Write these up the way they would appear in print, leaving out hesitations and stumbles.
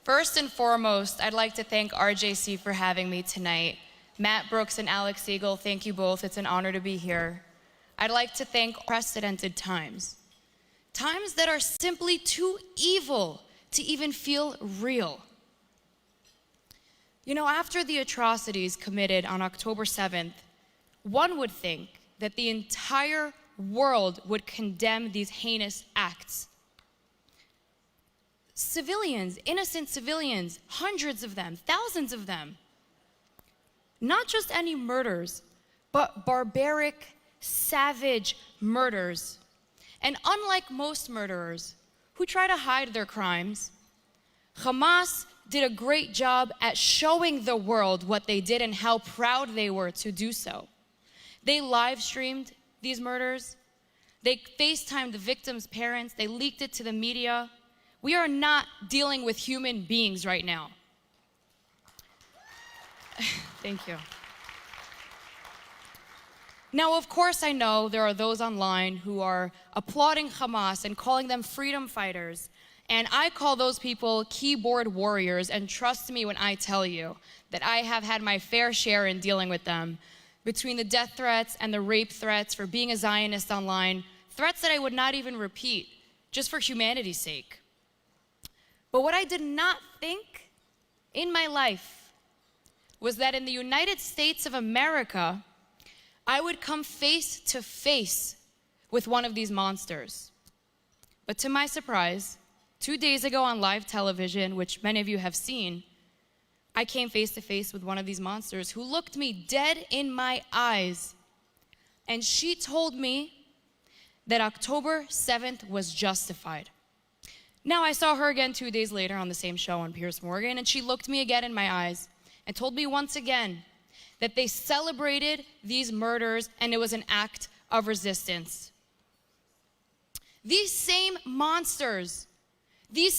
First and foremost, I'd like to thank RJC for having me tonight. Matt Brooks and Alex Siegel, thank you both. It's an honor to be here. I'd like to thank unprecedented times. Times that are simply too evil to even feel real. You know, after the atrocities committed on October 7th, one would think that the entire world would condemn these heinous acts. Civilians, innocent civilians, hundreds of them, thousands of them. Not just any murders, but barbaric, savage murders. And unlike most murderers who try to hide their crimes, Hamas did a great job at showing the world what they did and how proud they were to do so. They live streamed these murders. They FaceTimed the victims' parents. They leaked it to the media. We are not dealing with human beings right now. Thank you. Now, of course, I know there are those online who are applauding Hamas and calling them freedom fighters. And I call those people keyboard warriors. And trust me when I tell you that I have had my fair share in dealing with them. Between the death threats and the rape threats for being a Zionist online, threats that I would not even repeat, just for humanity's sake. But what I did not think in my life was that in the United States of America, I would come face to face with one of these monsters. But to my surprise, 2 days ago on live television, which many of you have seen, I came face to face with one of these monsters who looked me dead in my eyes. And she told me that October 7th was justified. Now, I saw her again 2 days later on the same show on Piers Morgan, and she looked me again in my eyes and told me once again that they celebrated these murders and it was an act of resistance. These same monsters, these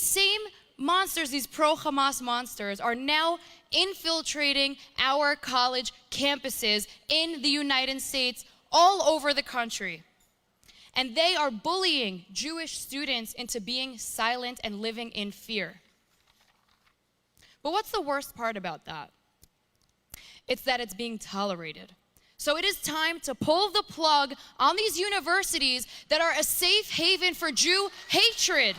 pro-Hamas monsters are now infiltrating our college campuses in the United States all over the country. And they are bullying Jewish students into being silent and living in fear. But what's the worst part about that? It's that it's being tolerated. So it is time to pull the plug on these universities that are a safe haven for Jew hatred.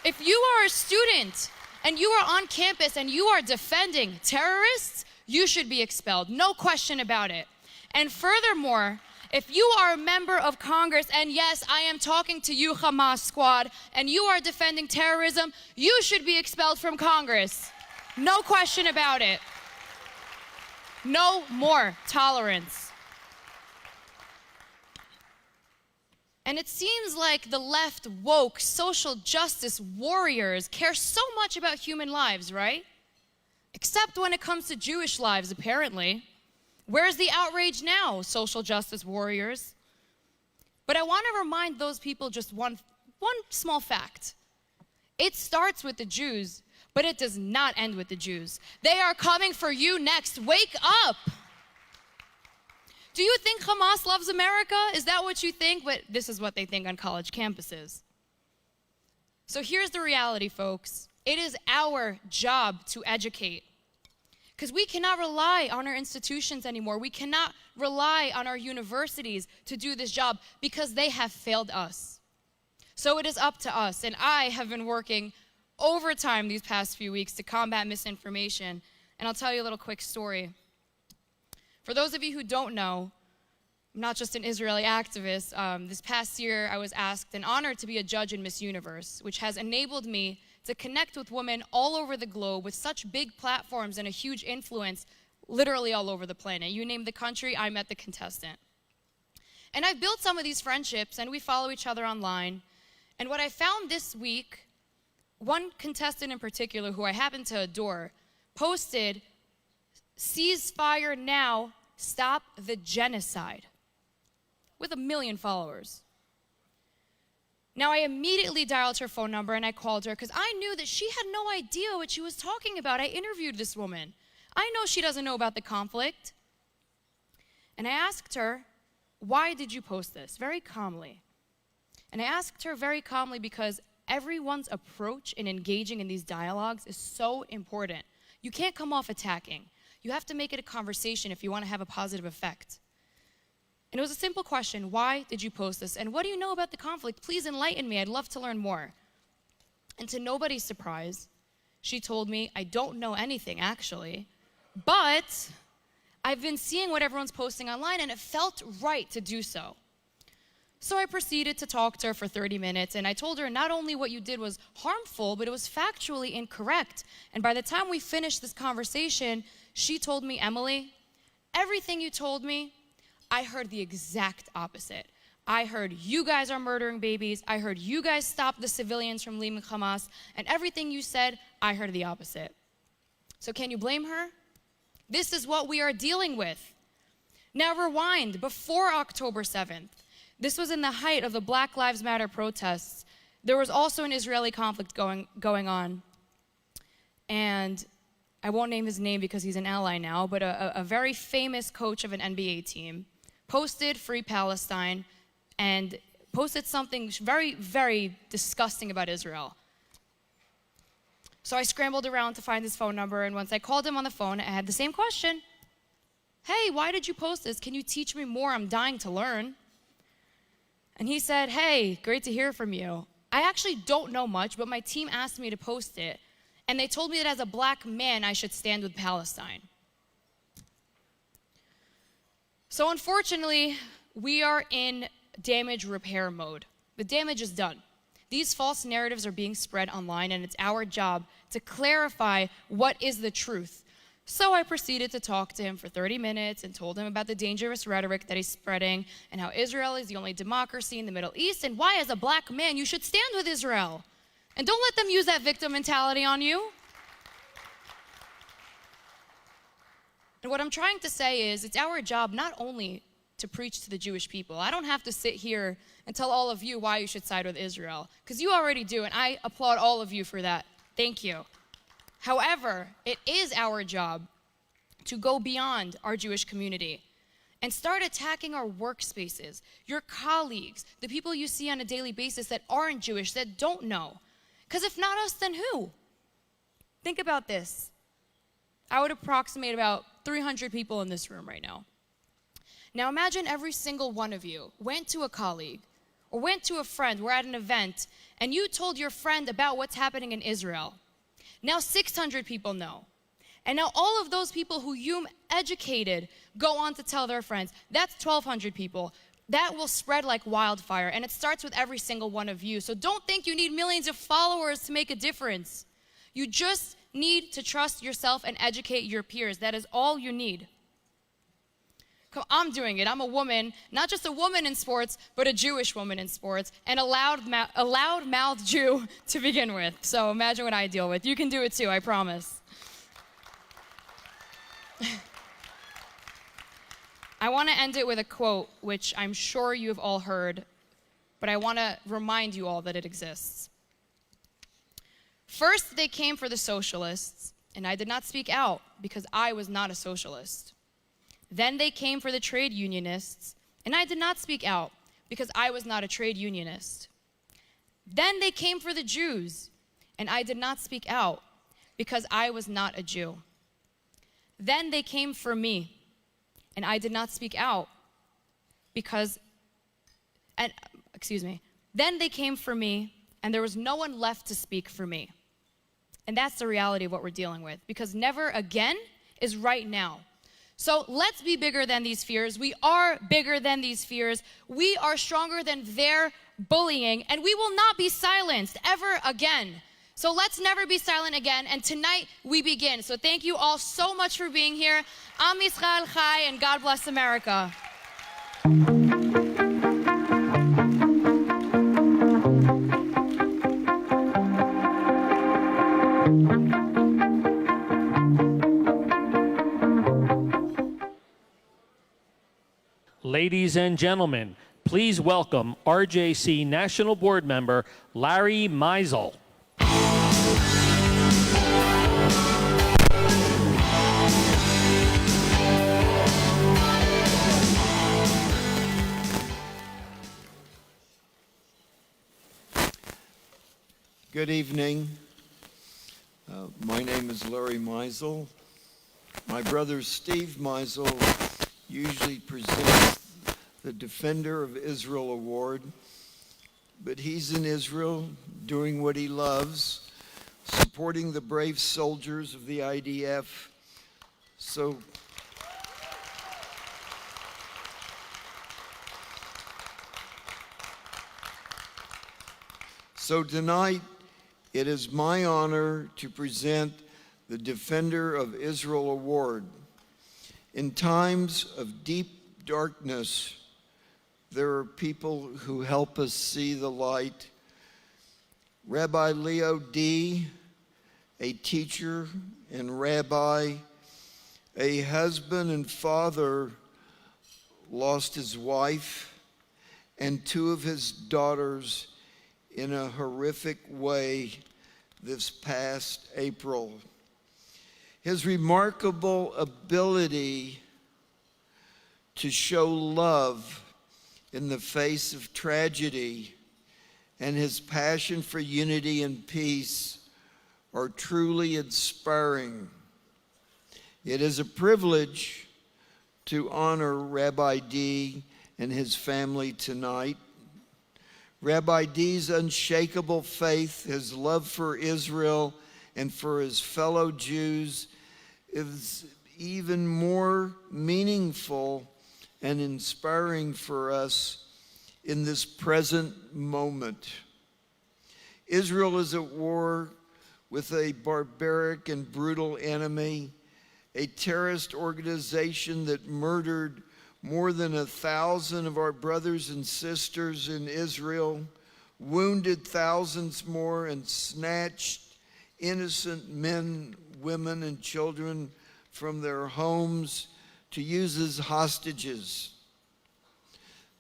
If you are a student and you are on campus and you are defending terrorists, you should be expelled, no question about it. And furthermore, if you are a member of Congress, and yes, I am talking to you, Hamas squad, and you are defending terrorism, you should be expelled from Congress. No question about it. No more tolerance. And it seems like the left woke social justice warriors care so much about human lives, right? Except when it comes to Jewish lives, apparently. Where's the outrage now, social justice warriors? But I want to remind those people just one small fact. It starts with the Jews, but it does not end with the Jews. They are coming for you next. Wake up! Do you think Hamas loves America? Is that what you think? But this is what they think on college campuses. So here's the reality, folks. It is our job to educate. Because we cannot rely on our institutions anymore. We cannot rely on our universities to do this job because they have failed us. So it is up to us. And I have been working overtime these past few weeks to combat misinformation. And I'll tell you a little quick story. For those of you who don't know, I'm not just an Israeli activist. This past year, I was asked and honored to be a judge in Miss Universe, which has enabled me to connect with women all over the globe with such big platforms and a huge influence literally all over the planet. You name the country, I met the contestant. And I've built some of these friendships, and we follow each other online. And what I found this week, one contestant in particular who I happen to adore, posted, "Ceasefire now, stop the genocide," with 1 million followers. Now, I immediately dialed her phone number and I called her because I knew that she had no idea what she was talking about. I interviewed this woman. I know she doesn't know about the conflict. And I asked her, "Why did you post this?" Very calmly. And I asked her very calmly because everyone's approach in engaging in these dialogues is so important. You can't come off attacking. You have to make it a conversation if you want to have a positive effect. And it was a simple question: why did you post this? And what do you know about the conflict? Please enlighten me. I'd love to learn more. And to nobody's surprise, she told me, I don't know anything actually, but I've been seeing what everyone's posting online and it felt right to do so. So I proceeded to talk to her for 30 minutes, and I told her not only what you did was harmful, but it was factually incorrect. And by the time we finished this conversation, she told me, Emily, everything you told me, I heard the exact opposite. I heard you guys are murdering babies. I heard you guys stop the civilians from leaving Hamas. And everything you said, I heard the opposite. So can you blame her? This is what we are dealing with. Now rewind, before October 7th. This was in the height of the Black Lives Matter protests. There was also an Israeli conflict going on. And I won't name his name because he's an ally now, but a very famous coach of an NBA team posted Free Palestine and posted something very, very disgusting about Israel. So I scrambled around to find his phone number, and once I called him on the phone, I had the same question. Hey, why did you post this? Can you teach me more? I'm dying to learn. And he said, hey, great to hear from you. I actually don't know much, but my team asked me to post it, and they told me that as a black man, I should stand with Palestine. So unfortunately, we are in damage repair mode. The damage is done. These false narratives are being spread online, and it's our job to clarify what is the truth. So I proceeded to talk to him for 30 minutes and told him about the dangerous rhetoric that he's spreading and how Israel is the only democracy in the Middle East, and why, as a black man, you should stand with Israel. And don't let them use that victim mentality on you. And what I'm trying to say is, it's our job not only to preach to the Jewish people. I don't have to sit here and tell all of you why you should side with Israel, because you already do, and I applaud all of you for that. Thank you. However, it is our job to go beyond our Jewish community and start attacking our workspaces, your colleagues, the people you see on a daily basis that aren't Jewish, that don't know. Because if not us, then who? Think about this. I would approximate about 300 people in this room right now. Now imagine every single one of you went to a colleague or went to a friend, we're at an event, and you told your friend about what's happening in Israel. Now 600 people know. And now all of those people who you educated go on to tell their friends. That's 1,200 people. That will spread like wildfire, and it starts with every single one of you. So don't think you need millions of followers to make a difference. You just need to trust yourself and educate your peers. That is all you need. I'm doing it. I'm a woman, not just a woman in sports, but a Jewish woman in sports, and a loud-mouthed Jew to begin with. So imagine what I deal with. You can do it too, I promise. I want to end it with a quote, which I'm sure you've all heard, but I want to remind you all that it exists. First, they came for the socialists, and I did not speak out because I was not a socialist. Then they came for the trade unionists, and I did not speak out because I was not a trade unionist. Then they came for the Jews, and I did not speak out because I was not a Jew. Then they came for me, and I did not speak out Then they came for me, and there was no one left to speak for me. And that's the reality of what we're dealing with, because never again is right now. So let's be bigger than these fears. We are bigger than these fears. We are stronger than their bullying, and we will not be silenced ever again. So let's never be silent again, and tonight we begin. So thank you all so much for being here. Am Yisrael Chai, and God bless America. Ladies and gentlemen, please welcome RJC National Board Member Larry Meisel. Good evening. My name is Larry Meisel. My brother Steve Meisel usually presents the Defender of Israel Award, but he's in Israel doing what he loves, supporting the brave soldiers of the IDF. So tonight, it is my honor to present the Defender of Israel Award. In times of deep darkness, there are people who help us see the light. Rabbi D, a teacher and rabbi, a husband and father, lost his wife and two of his daughters in a horrific way this past April. His remarkable ability to show love in the face of tragedy and his passion for unity and peace are truly inspiring. It is a privilege to honor Rabbi D and his family tonight. Rabbi D's unshakable faith, his love for Israel and for his fellow Jews is even more meaningful and inspiring for us in this present moment. Israel is at war with a barbaric and brutal enemy, a terrorist organization that murdered more than 1,000 of our brothers and sisters in Israel, wounded thousands more, and snatched innocent men, women, and children from their homes to use as hostages.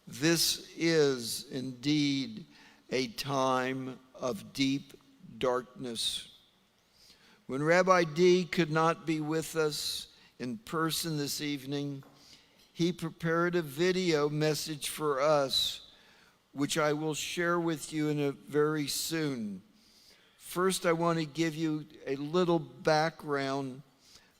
This is indeed a time of deep darkness. When Rabbi D could not be with us in person this evening, he prepared a video message for us, which I will share with you in a very soon. First, I want to give you a little background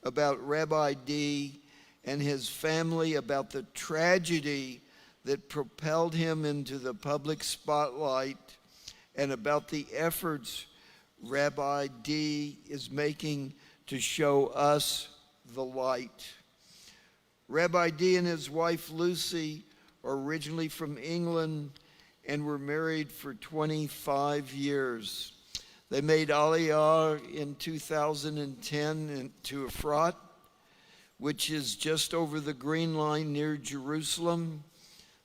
about Rabbi D and his family, about the tragedy that propelled him into the public spotlight, and about the efforts Rabbi D is making to show us the light. Rabbi D and his wife Lucy are originally from England and were married for 25 years. They made Aliyah in 2010 to Efrat, which is just over the Green Line near Jerusalem.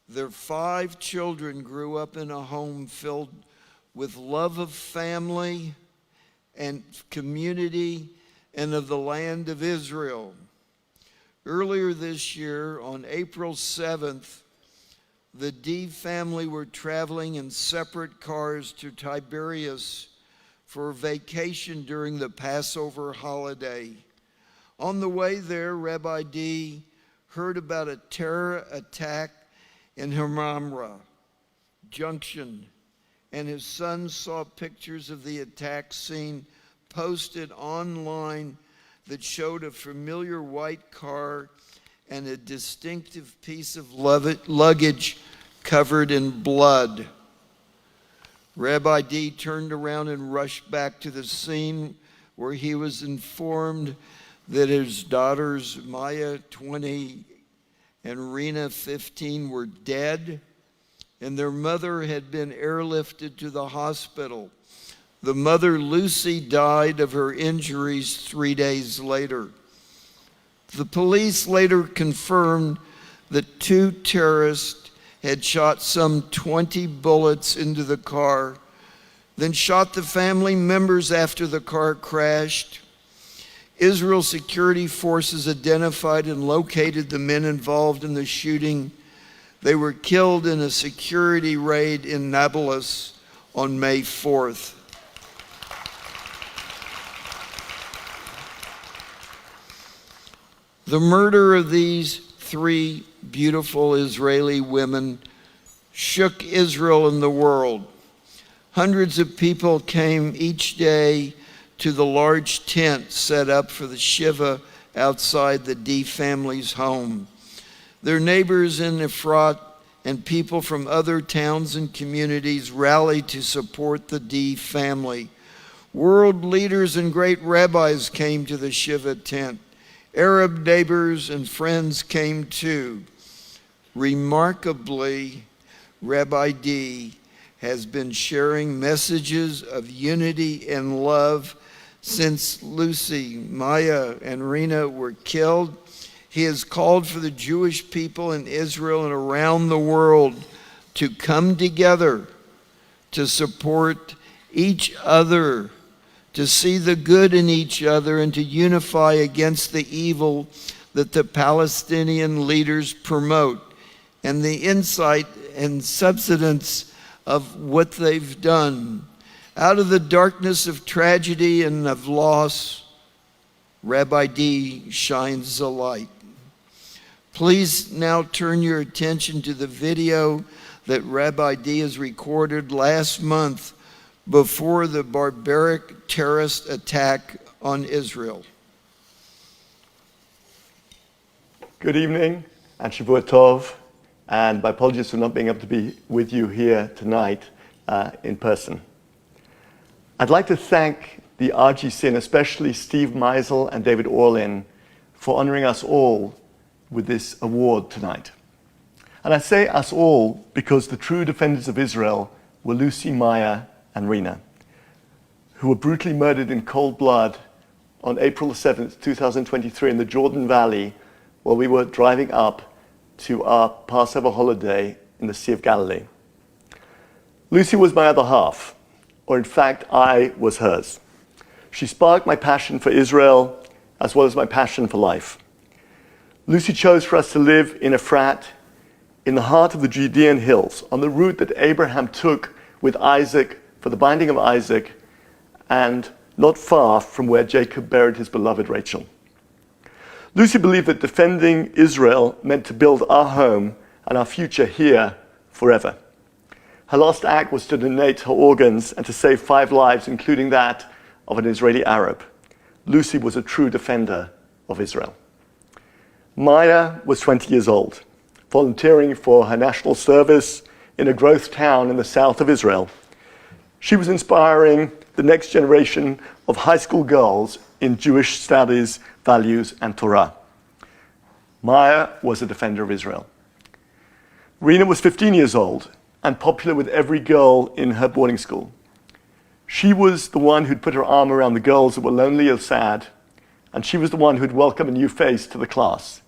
Their 5 children grew up in a home filled with love of family and community and of the land of Israel. Earlier this year, on April 7th, the D family were traveling in separate cars to Tiberias for a vacation during the Passover holiday. On the way there, Rabbi D heard about a terror attack in Hamamra Junction, and his son saw pictures of the attack scene posted online that showed a familiar white car and a distinctive piece of luggage covered in blood. Rabbi D turned around and rushed back to the scene, where he was informed that his daughters, Maya, 20, and Rena, 15, were dead, and their mother had been airlifted to the hospital. The mother, Lucy, died of her injuries 3 days later. The police later confirmed that 2 terrorists had shot some 20 bullets into the car, then shot the family members after the car crashed. Israel security forces identified and located the men involved in the shooting. They were killed in a security raid in Nablus on May 4th. The murder of these 3 beautiful Israeli women shook Israel and the world. Hundreds of people came each day to the large tent set up for the Shiva outside the D family's home. Their neighbors in Efrat and people from other towns and communities rallied to support the D family. World leaders and great rabbis came to the Shiva tent. Arab neighbors and friends came too. Remarkably, Rabbi D has been sharing messages of unity and love since Lucy, Maya, and Rena were killed. He has called for the Jewish people in Israel and around the world to come together, to support each other, to see the good in each other, and to unify against the evil that the Palestinian leaders promote, and the insight and substance of what they've done. Out of the darkness of tragedy and of loss, Rabbi D shines a light. Please now turn your attention to the video that Rabbi D has recorded last month before the barbaric terrorist attack on Israel. Good evening, and Shavua Tov, and my apologies for not being able to be with you here tonight in person. I'd like to thank the RGC, and especially Steve Meisel and David Orlin, for honoring us all with this award tonight. And I say us all because the true defenders of Israel were Lucy, Maya, and Rena, who were brutally murdered in cold blood on April 7th, 2023 in the Jordan Valley while we were driving up to our Passover holiday in the Sea of Galilee. Lucy was my other half, or in fact, I was hers. She sparked my passion for Israel as well as my passion for life. Lucy chose for us to live in Efrat, in the heart of the Judean hills, on the route that Abraham took with Isaac for the binding of Isaac, and not far from where Jacob buried his beloved Rachel. Lucy believed that defending Israel meant to build our home and our future here forever. Her last act was to donate her organs and to save 5 lives, including that of an Israeli Arab. Lucy was a true defender of Israel. Maya was 20 years old, volunteering for her national service in a growth town in the south of Israel. She was inspiring the next generation of high school girls in Jewish studies, values, and Torah. Maya was a defender of Israel. Rena was 15 years old and popular with every girl in her boarding school. She was the one who'd put her arm around the girls that were lonely or sad, and she was the one who'd welcome a new face to the class.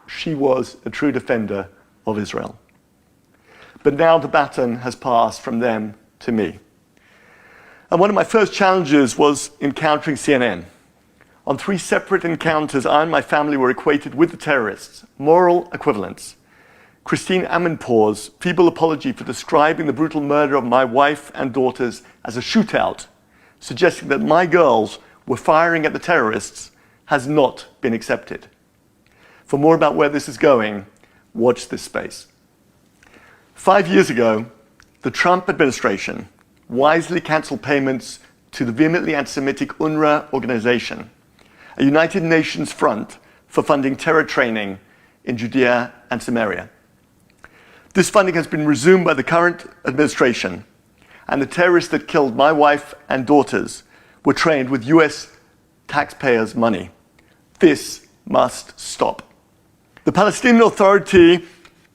She was a true defender of Israel. But now the baton has passed from them to me. And one of my first challenges was encountering CNN. On 3 separate encounters, I and my family were equated with the terrorists, moral equivalents. Christine Amanpour's feeble apology for describing the brutal murder of my wife and daughters as a shootout, suggesting that my girls were firing at the terrorists, has not been accepted. For more about where this is going, watch this space. 5 years ago, the Trump administration wisely canceled payments to the vehemently anti-Semitic UNRWA organization, a United Nations front for funding terror training in Judea and Samaria. This funding has been resumed by the current administration, and the terrorists that killed my wife and daughters were trained with US taxpayers' money. This must stop. The Palestinian Authority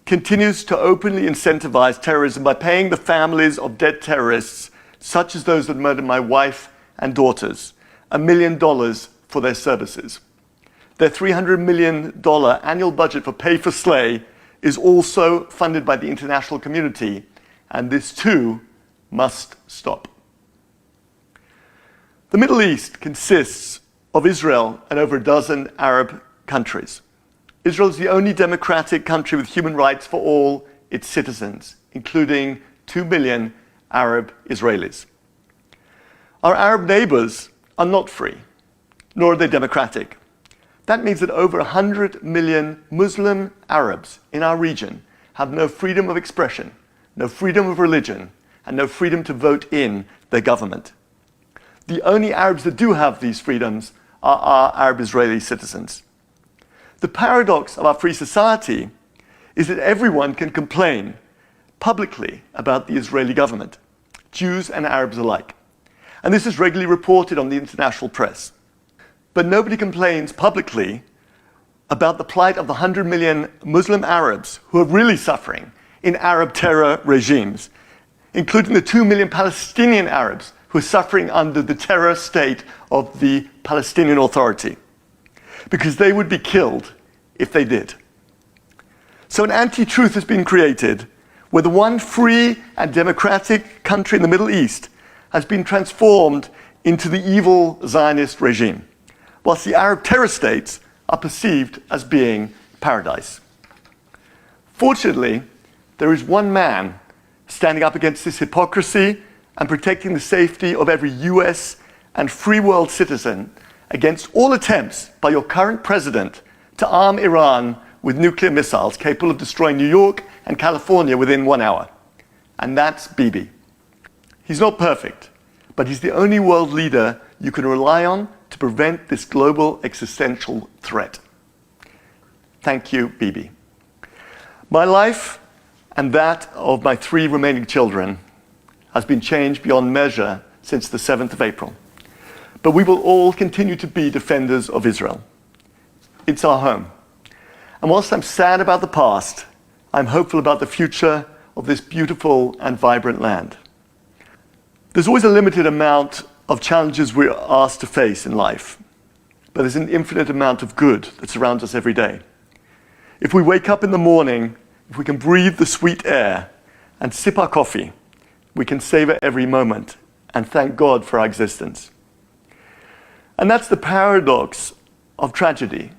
continues to openly incentivize terrorism by paying the families of dead terrorists, such as those that murdered my wife and daughters, $1 million for their services. Their $300 million annual budget for pay for slay is also funded by the international community, and this too must stop. The Middle East consists of Israel and over a dozen Arab countries. Israel is the only democratic country with human rights for all its citizens, including 2 million Arab Israelis. Our Arab neighbors are not free, nor are they democratic. That means that over 100 million Muslim Arabs in our region have no freedom of expression, no freedom of religion, and no freedom to vote in their government. The only Arabs that do have these freedoms are our Arab Israeli citizens. The paradox of our free society is that everyone can complain publicly about the Israeli government, Jews and Arabs alike. And this is regularly reported on the international press. But nobody complains publicly about the plight of the 100 million Muslim Arabs who are really suffering in Arab terror regimes, including the 2 million Palestinian Arabs who are suffering under the terror state of the Palestinian Authority, because they would be killed if they did. So an anti-truth has been created where the one free and democratic country in the Middle East has been transformed into the evil Zionist regime, whilst the Arab terror states are perceived as being paradise. Fortunately, there is one man standing up against this hypocrisy and protecting the safety of every US and free world citizen against all attempts by your current president to arm Iran with nuclear missiles capable of destroying New York and California within 1 hour. And that's Bibi. He's not perfect, but he's the only world leader you can rely on to prevent this global existential threat. Thank you, Bibi. My life and that of my 3 remaining children has been changed beyond measure since the 7th of April. But we will all continue to be defenders of Israel. It's our home. And whilst I'm sad about the past, I'm hopeful about the future of this beautiful and vibrant land. There's always a limited amount of challenges we're asked to face in life, but there's an infinite amount of good that surrounds us every day. If we wake up in the morning, if we can breathe the sweet air and sip our coffee, we can savor every moment and thank God for our existence. And that's the paradox of tragedy.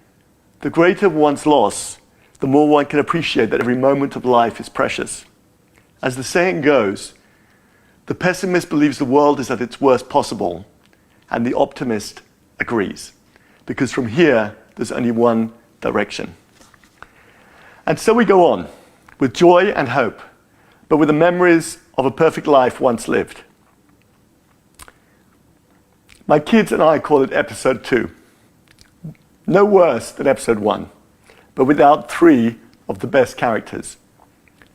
The greater one's loss, the more one can appreciate that every moment of life is precious. As the saying goes, the pessimist believes the world is at its worst possible, and the optimist agrees, because from here, there's only one direction. And so we go on, with joy and hope, but with the memories of a perfect life once lived. My kids and I call it episode 2. No worse than episode 1, but without 3 of the best characters.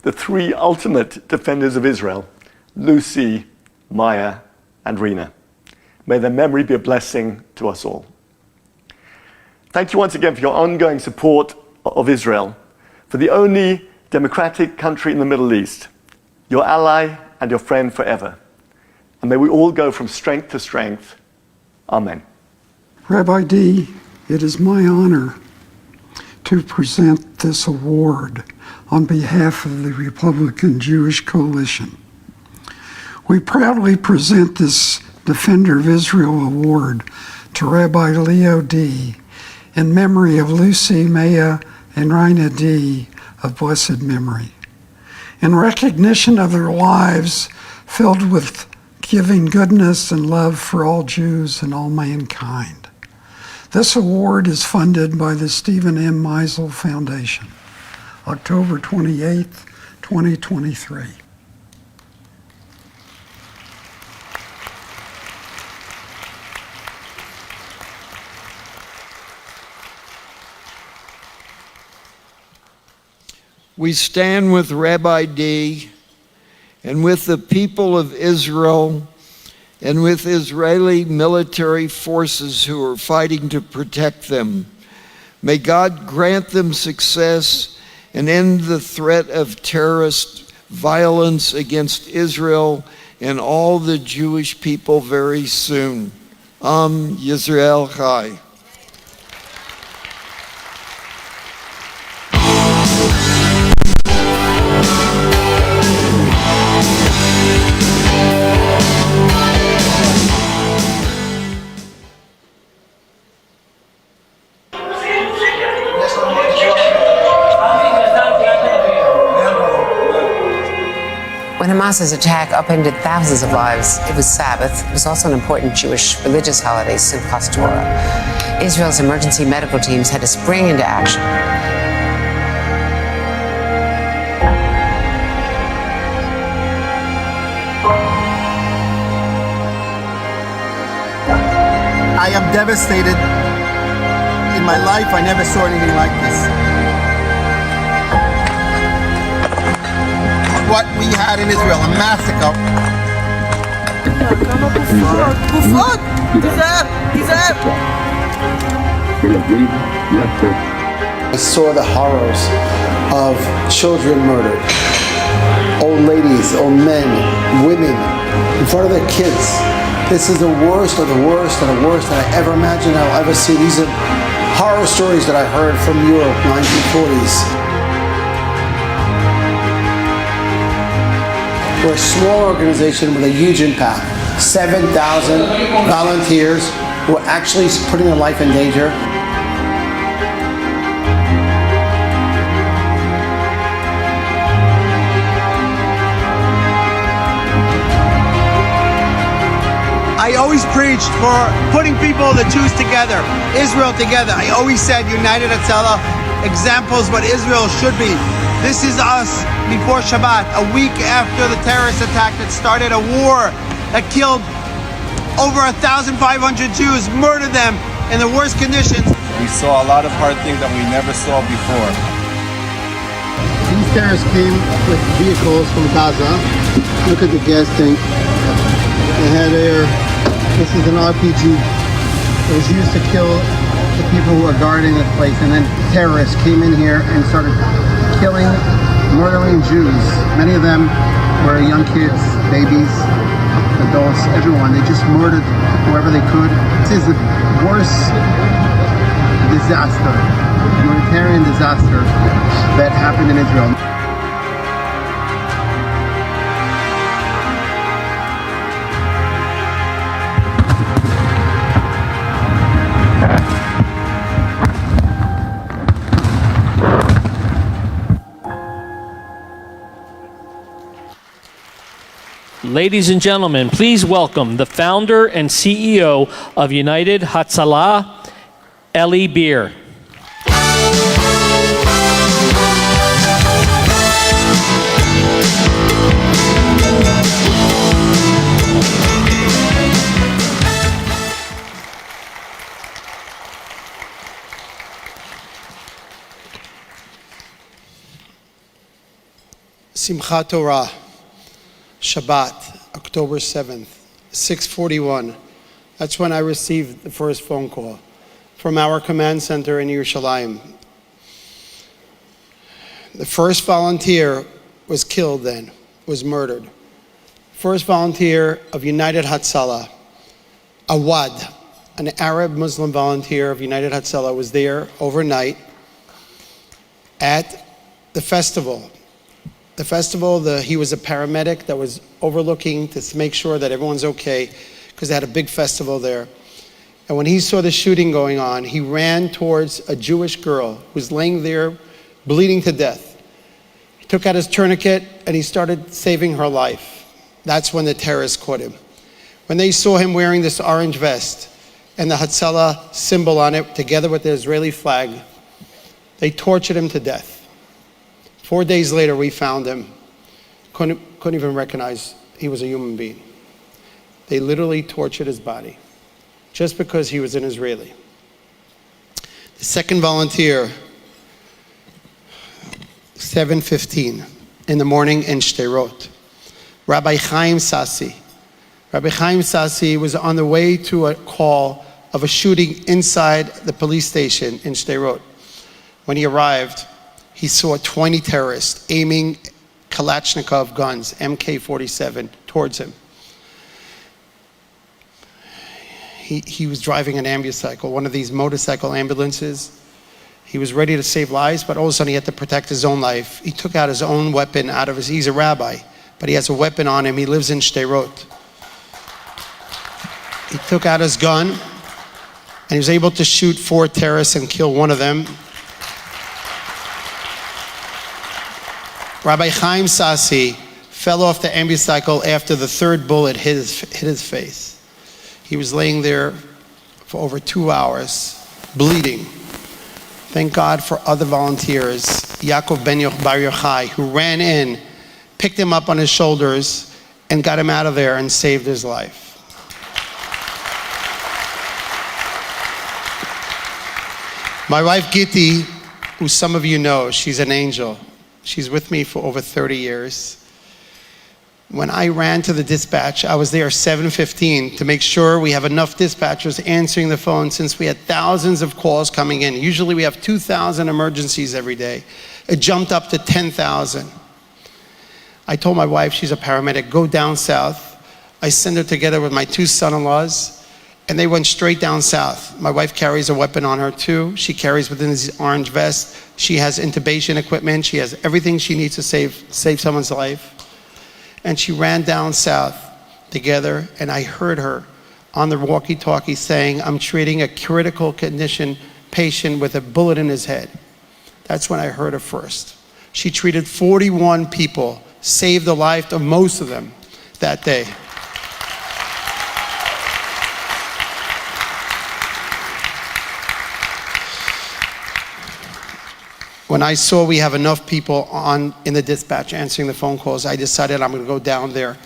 The 3 ultimate defenders of Israel, Lucy, Maya, and Rena. May their memory be a blessing to us all. Thank you once again for your ongoing support of Israel, for the only democratic country in the Middle East, your ally and your friend forever. And may we all go from strength to strength. Amen. Rabbi D, it is my honor to present this award on behalf of the Republican Jewish Coalition. We proudly present this Defender of Israel Award to Rabbi Leo D in memory of Lucy, Maya, and Rina D of blessed memory. In recognition of their lives filled with giving goodness and love for all Jews and all mankind. This award is funded by the Stephen M. Meisel Foundation, October 28th, 2023. We stand with Rabbi D and with the people of Israel and with Israeli military forces who are fighting to protect them. May God grant them success and end the threat of terrorist violence against Israel and all the Jewish people very soon. Am Yisrael Chai. When Hamas's attack upended thousands of lives, it was Sabbath. It was also an important Jewish religious holiday, Simchas Torah. Israel's emergency medical teams had to spring into action. I am devastated. In my life, I never saw anything like this. What we had in Israel, a massacre. I saw the horrors of children murdered, old ladies, old men, women, in front of their kids. This is the worst of the worst of the worst that I ever imagined I'll ever see. These are horror stories that I heard from Europe, 1940s. We're a small organization with a huge impact. 7,000 volunteers who are actually putting their life in danger. I always preached for putting people, the Jews together, Israel together. I always said united Hatzalah, examples what Israel should be. This is us before Shabbat, a week after the terrorist attack that started a war that killed over 1,500 Jews, murdered them in the worst conditions. We saw a lot of hard things that we never saw before. These terrorists came with vehicles from Gaza. Look at the gas tank. They had air. This is an RPG. It was used to kill the people who are guarding this place, and then terrorists came in here and started killing, murdering Jews. Many of them were young kids, babies, adults, everyone. They just murdered whoever they could. This is the worst disaster, humanitarian disaster that happened in Israel. Ladies and gentlemen, please welcome the founder and CEO of United Hatzalah, Eli Beer. Simchat Torah, Shabbat, October 7th, 6:41. That's when I received the first phone call from our command center in Yerushalayim. The first volunteer was killed then, was murdered. First volunteer of United Hatzalah, Awad, an Arab Muslim volunteer of United Hatzalah, was there overnight at the festival. The festival, he was a paramedic that was overlooking to make sure that everyone's okay, because they had a big festival there. And when he saw the shooting going on, he ran towards a Jewish girl who was laying there bleeding to death. He took out his tourniquet and he started saving her life. That's when the terrorists caught him. When they saw him wearing this orange vest and the Hatzalah symbol on it, together with the Israeli flag, they tortured him to death. 4 days later, we found him. Couldn't even recognize he was a human being. They literally tortured his body just because he was an Israeli. The second volunteer, 7:15 in the morning in Sderot, Rabbi Chaim Sassi. Rabbi Chaim Sassi was on the way to a call of a shooting inside the police station in Sderot. When he arrived, he saw 20 terrorists aiming Kalashnikov guns, MK-47, towards him. He was driving an ambucycle, one of these motorcycle ambulances. He was ready to save lives, but all of a sudden he had to protect his own life. He took out his own weapon out of he's a rabbi, but he has a weapon on him. He lives in Sderot. He took out his gun, and he was able to shoot 4 terrorists and kill one of them. Rabbi Chaim Sassi fell off the ambucycle after the third bullet hit his face. He was laying there for over 2 hours, bleeding. Thank God for other volunteers, Yaakov Ben Bar Yochai, who ran in, picked him up on his shoulders, and got him out of there and saved his life. My wife Gitti, who some of you know, she's an angel. She's with me for over 30 years. When I ran to the dispatch, I was there 7:15 to make sure we have enough dispatchers answering the phone, since we had thousands of calls coming in. Usually we have 2,000 emergencies every day. It jumped up to 10,000. I told my wife, she's a paramedic, go down south. I sent her together with my 2 son-in-laws, and they went straight down south. My wife carries a weapon on her too. She carries within this orange vest. She has intubation equipment. She has everything she needs to save someone's life. And she ran down south together, and I heard her on the walkie-talkie saying, I'm treating a critical condition patient with a bullet in his head. That's when I heard her first. She treated 41 people, saved the life of most of them that day. When I saw we have enough people in the dispatch answering the phone calls, I decided I'm going to go down there.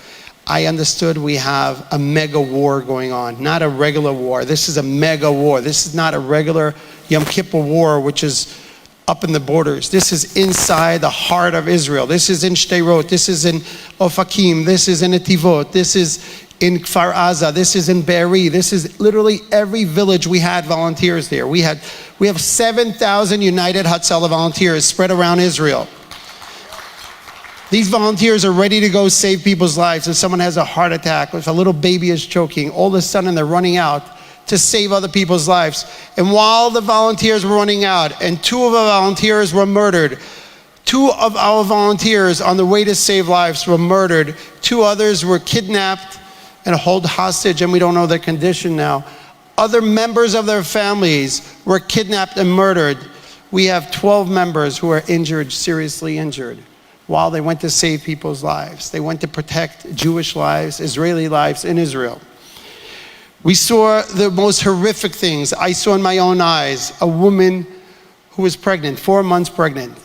I understood we have a mega war going on, not a regular war. This is a mega war. This is not a regular Yom Kippur war, which is up in the borders. This is inside the heart of Israel. This is in Sderot. This is in Ofakim. This is in Netivot. This is in Kfar Aza. This is in Be'eri. This is literally every village. We had volunteers there. We have 7,000 United Hatzalah volunteers spread around Israel. These volunteers are ready to go save people's lives. If someone has a heart attack, if a little baby is choking, all of a sudden they're running out to save other people's lives. And while the volunteers were running out, and 2 of our volunteers were murdered, 2 of our volunteers on the way to save lives were murdered. 2 others were kidnapped and held hostage, and we don't know their condition now. Other members of their families were kidnapped and murdered. We have 12 members who are injured, seriously injured, while they went to save people's lives. They went to protect Jewish lives, Israeli lives in Israel. We saw the most horrific things. I saw in my own eyes a woman who was pregnant, 4 months pregnant.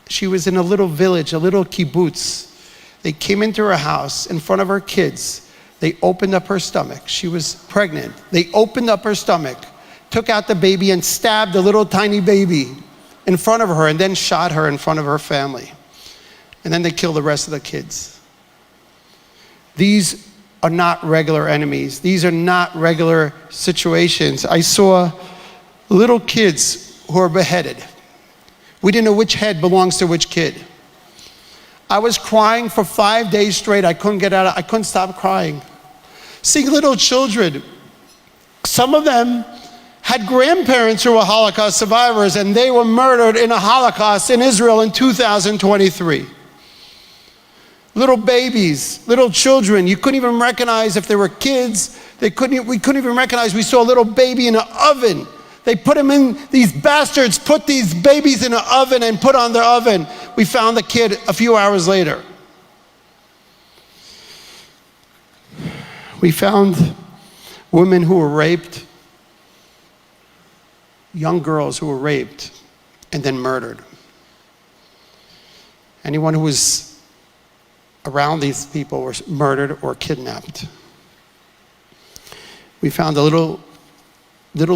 She was in a little village, a little kibbutz. They came into her house in front of her kids. They opened up her stomach. She was pregnant. They opened up her stomach, took out the baby, and stabbed the little tiny baby in front of her, and then shot her in front of her family. And then they killed the rest of the kids. These are not regular enemies. These are not regular situations. I saw little kids who are beheaded. We didn't know which head belongs to which kid. I was crying for 5 days straight. I couldn't get out. I couldn't stop crying. Seeing little children. Some of them had grandparents who were Holocaust survivors, and they were murdered in a Holocaust in Israel in 2023. Little babies, little children. You couldn't even recognize if they were kids. We couldn't even recognize. We saw a little baby in an oven. They put them in, these bastards put these babies in an oven and put on the oven. We found the kid a few hours later. We found women who were raped, young girls who were raped and then murdered. Anyone who was around these people were murdered or kidnapped. We found a little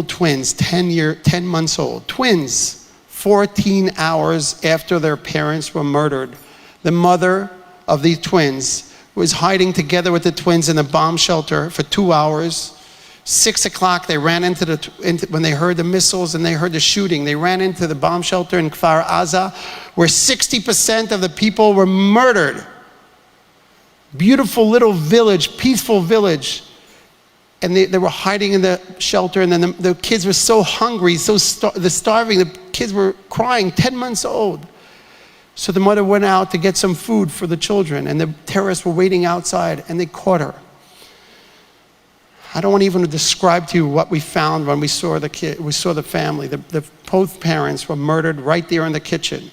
twins, 10 months old. Twins, 14 hours after their parents were murdered. The mother of these twins was hiding together with the twins in a bomb shelter for 2 hours. 6 o'clock, they ran when they heard the missiles and they heard the shooting, they ran into the bomb shelter in Kfar Aza, where 60% of the people were murdered. Beautiful little village, peaceful village. And they were hiding in the shelter, and then the kids were so hungry, starving, the kids were crying, 10 months old. So the mother went out to get some food for the children, and the terrorists were waiting outside, and they caught her. I don't want to even describe to you what we found when we saw the kid. We saw the family. Both parents were murdered right there in the kitchen.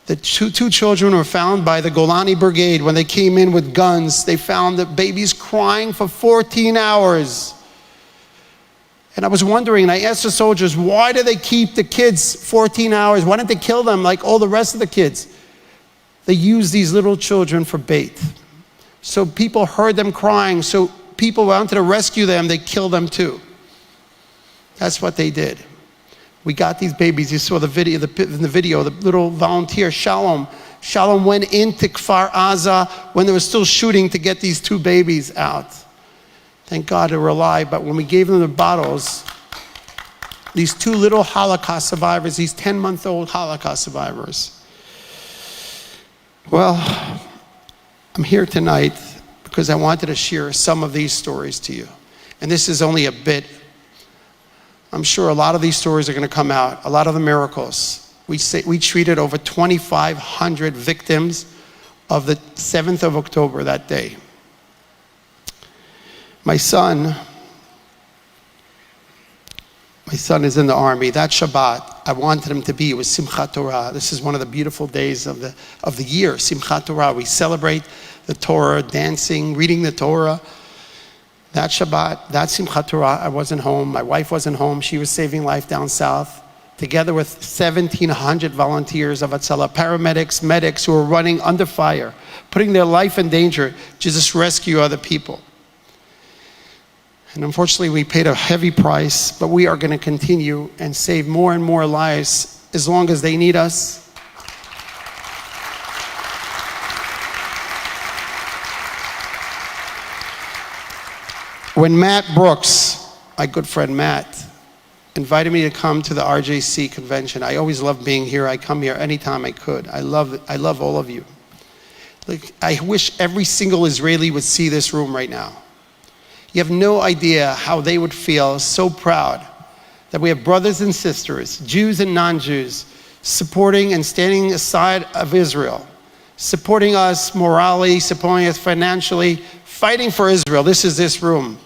The two children were found by the Golani Brigade. When they came in with guns, they found the babies crying for 14 hours. And I was wondering, and I asked the soldiers, why do they keep the kids 14 hours? Why don't they kill them like all the rest of the kids? They use these little children for bait. So people heard them crying, so people wanted to rescue them, they killed them too. That's what they did. We got these babies. You saw the video, in the video, the little volunteer, Shalom. Shalom went into Kfar Aza when they were still shooting to get these 2 babies out. Thank God they were alive, but when we gave them the bottles, these 2 little Holocaust survivors, these 10-month-old Holocaust survivors. Well, I'm here tonight because I wanted to share some of these stories to you. And this is only a bit. I'm sure a lot of these stories are going to come out, a lot of the miracles. We treated over 2,500 victims of the 7th of October that day. My son is in the army. That Shabbat, I wanted him to be. It was Simchat Torah. This is one of the beautiful days of the year, Simchat Torah. We celebrate the Torah, dancing, reading the Torah. That Shabbat, that Simchat Torah, I wasn't home. My wife wasn't home. She was saving life down south, together with 1,700 volunteers of Hatzalah, paramedics, medics who were running under fire, putting their life in danger to just rescue other people. And unfortunately, we paid a heavy price, but we are going to continue and save more and more lives as long as they need us. When Matt Brooks, my good friend Matt, invited me to come to the RJC convention, I always love being here. I come here anytime I could. I love all of you. Like, I wish every single Israeli would see this room right now. You have no idea how they would feel so proud that we have brothers and sisters, Jews and non-Jews, supporting and standing aside of Israel, supporting us morally, supporting us financially, fighting for Israel. This is this room.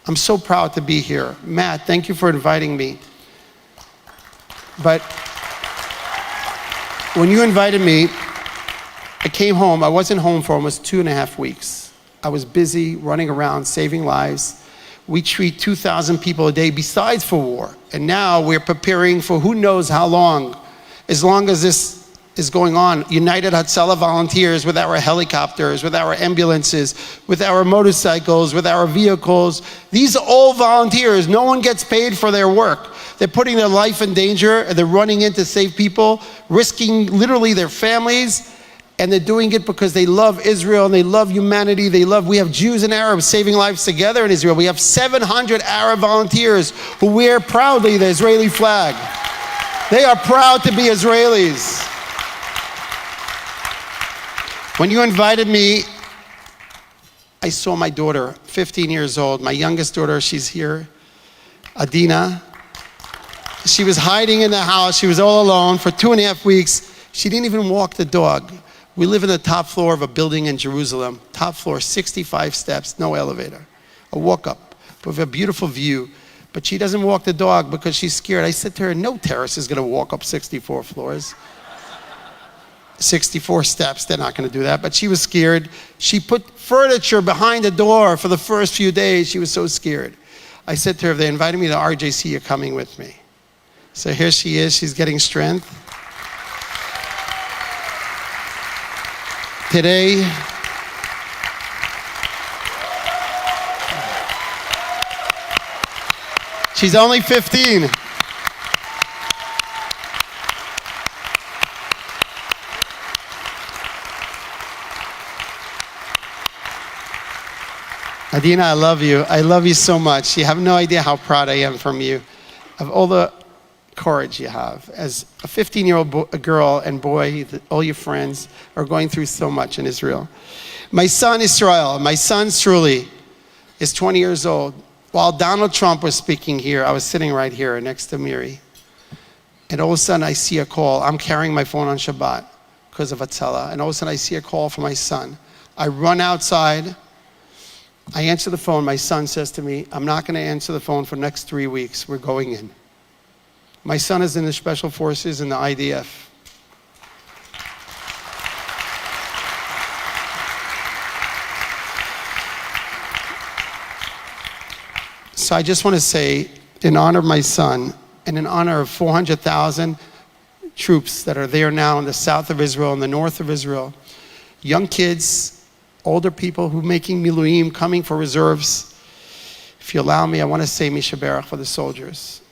I'm so proud to be here. Matt, thank you for inviting me. But when you invited me, I came home. I wasn't home for almost 2.5 weeks. I was busy running around, saving lives. We treat 2,000 people a day besides for war. And now we're preparing for who knows how long. As long as this is going on, United Hatzalah volunteers with our helicopters, with our ambulances, with our motorcycles, with our vehicles. These are all volunteers. No one gets paid for their work. They're putting their life in danger, and they're running in to save people, risking literally their families. And they're doing it because they love Israel and they love humanity. We have Jews and Arabs saving lives together in Israel. We have 700 Arab volunteers who wear proudly the Israeli flag. They are proud to be Israelis. When you invited me, I saw my daughter, 15 years old, my youngest daughter, she's here, Adina. She was hiding in the house. She was all alone for 2.5 weeks. She didn't even walk the dog. We live in the top floor of a building in Jerusalem. Top floor, 65 steps, no elevator. A walk up with a beautiful view. But she doesn't walk the dog because she's scared. I said to her, no terrorist is going to walk up 64 floors. 64 steps, they're not going to do that. But she was scared. She put furniture behind the door for the first few days. She was so scared. I said to her, if they invited me to RJC, you're coming with me. So here she is. She's getting strength. Today, she's only 15. Adina, I love you. I love you so much. You have no idea how proud I am from you, of all the courage you have. As a 15-year-old girl and boy, all your friends are going through so much in Israel. My son Israel, my son Sruli, is 20 years old. While Donald Trump was speaking here, I was sitting right here next to Miri. And all of a sudden I see a call. I'm carrying my phone on Shabbat because of Hatzalah. And all of a sudden I see a call from my son. I run outside. I answer the phone. My son says to me, I'm not going to answer the phone for the next 3 weeks. We're going in. My son is in the Special Forces in the IDF. So I just want to say, in honor of my son, and in honor of 400,000 troops that are there now in the south of Israel and the north of Israel, young kids, older people who are making miluim, coming for reserves, if you allow me, I want to say Mishaberach for the soldiers.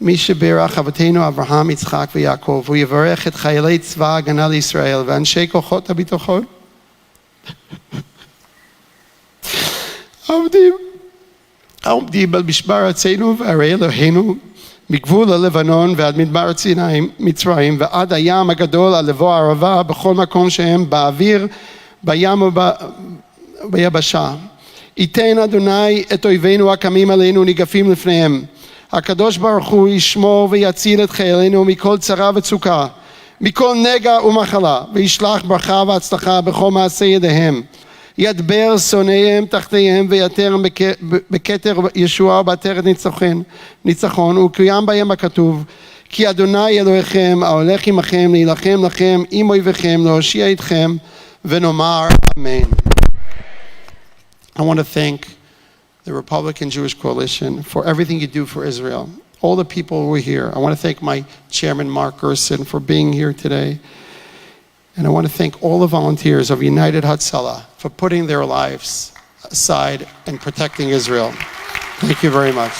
מי שבירך אבותינו אברהם, יצחק ויעקב, הוא יברך את חיילי צבא ההגנה לישראל ואנשי כוחות הביטחון העומדים על משמר ארצנו וערי אלוהינו, מגבול הלבנון ועד מדבר מצרים ועד הים הגדול על לבוא הערבה, בכל מקום שהם באוויר, בים וביבשה. ייתן אדוני את אויבינו הקמים עלינו ניגפים לפניהם. הקדוש ברוך הוא ישמור ויציל את חיילינו מכל צרה וצוקה, מכל נגע ומחלה, וישלח ברכה והצלחה בכל מעשה ידיהם. ידבר שונאיהם תחתיהם ויתרם בכתר ישועה ובעטרת ניצחון, וקוים בהם הכתוב, כי אדוני אלוהיכם ההולך עמכם להילחם לכם עם אויביכם להושיע אתכם, ונאמר אמן. I want to thank the Republican Jewish Coalition for everything you do for Israel. All the people who are here. I want to thank my chairman, Mark Gerson, for being here today. And I want to thank all the volunteers of United Hatzalah for putting their lives aside and protecting Israel. Thank you very much.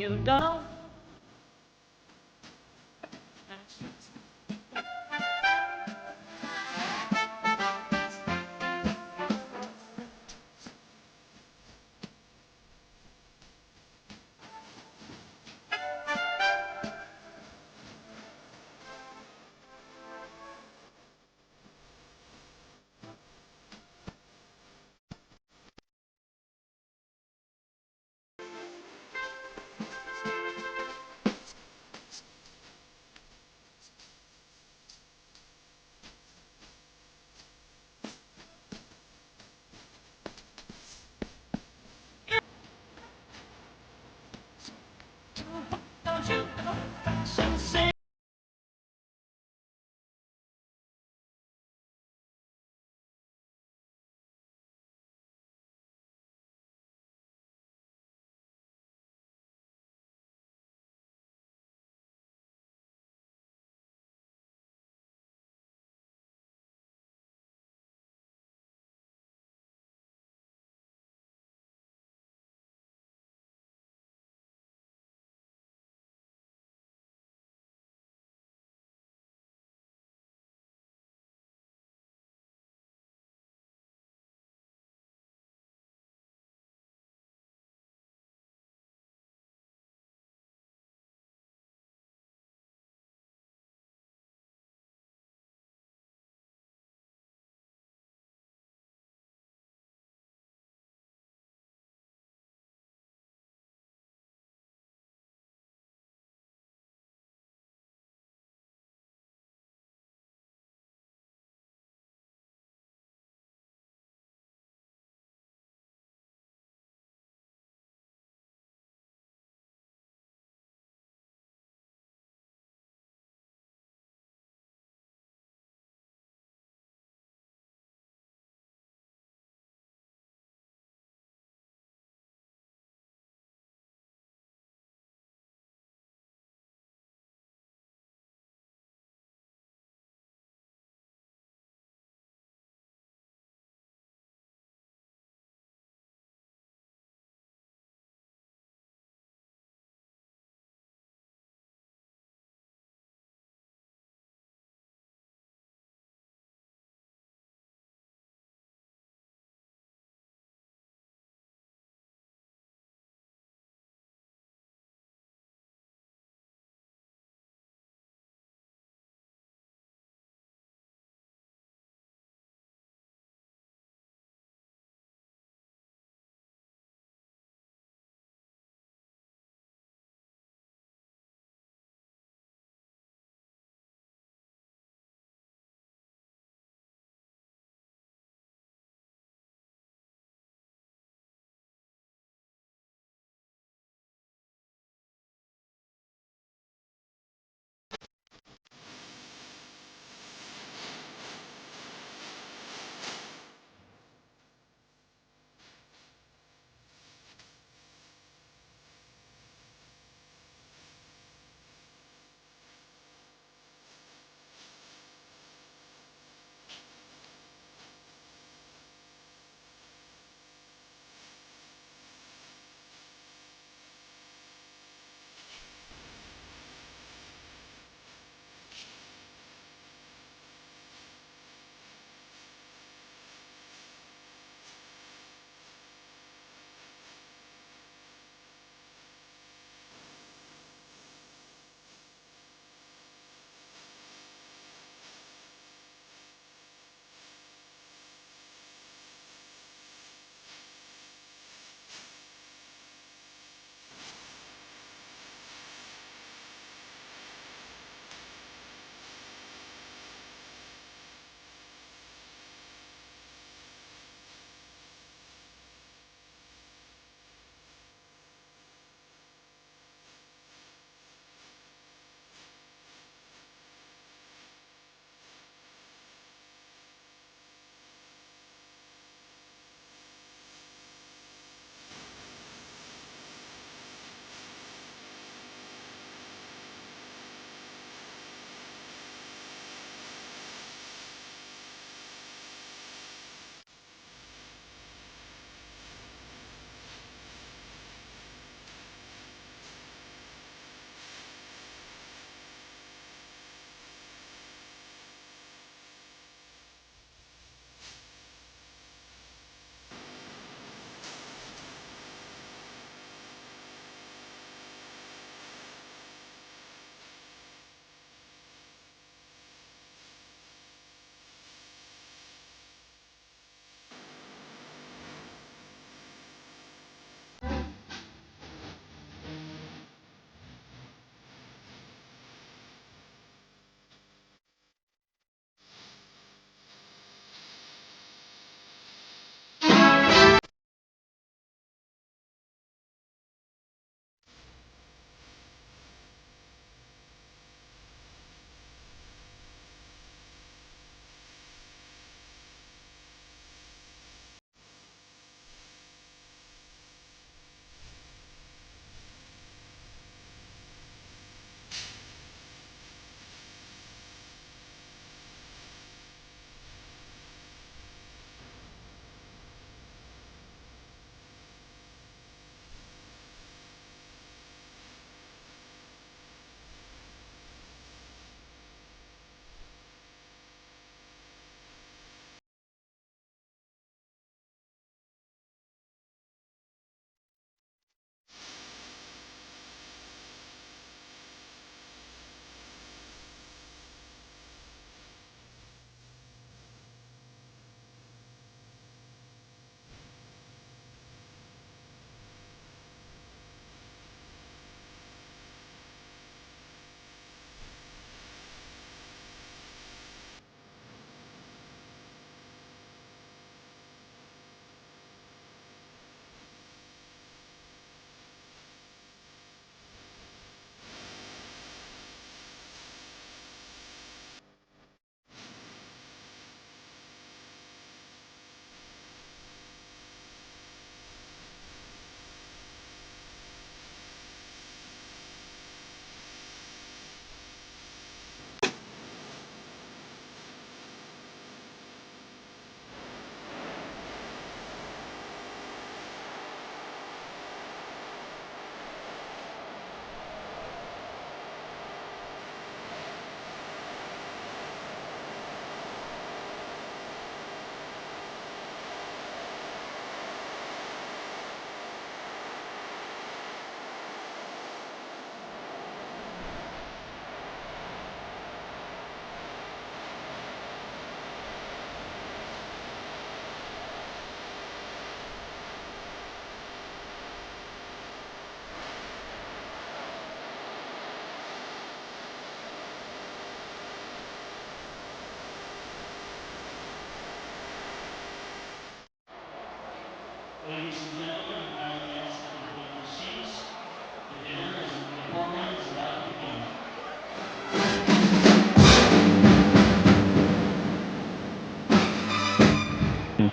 You don't.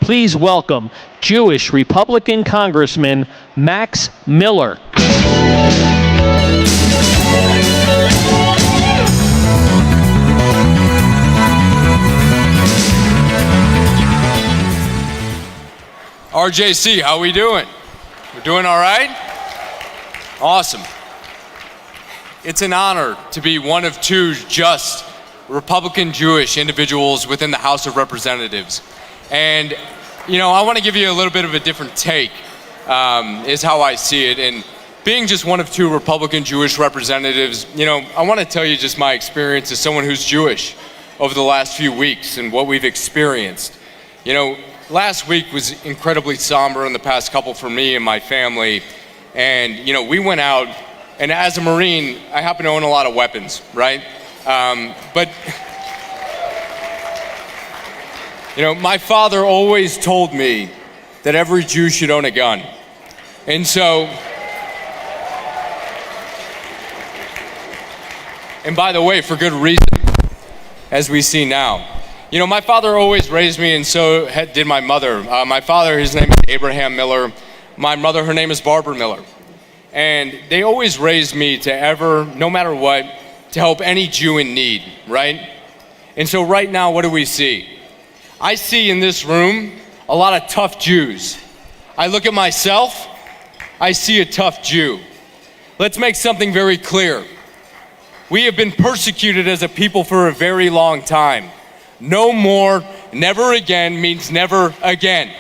please welcome Jewish Republican Congressman Max Miller. RJC, how we doing? We're doing all right? Awesome. It's an honor to be one of two just Republican Jewish individuals within the House of Representatives. And, you know, I want to give you a little bit of a different take, is how I see it. And being just one of two Republican Jewish representatives, you know, I want to tell you just my experience as someone who's Jewish over the last few weeks and what we've experienced. You know, last week was incredibly somber in the past couple for me and my family. And, you know, we went out, and as a Marine, I happen to own a lot of weapons, right? But, you know, my father always told me that every Jew should own a gun. And so, and by the way, for good reason, as we see now. You know, my father always raised me, and so did my mother. My father, his name is Abraham Miller. My mother, her name is Barbara Miller. And they always raised me to ever, no matter what, to help any Jew in need, right? And so right now, what do we see? I see in this room a lot of tough Jews. I look at myself, I see a tough Jew. Let's make something very clear. We have been persecuted as a people for a very long time. No more, never again means never again.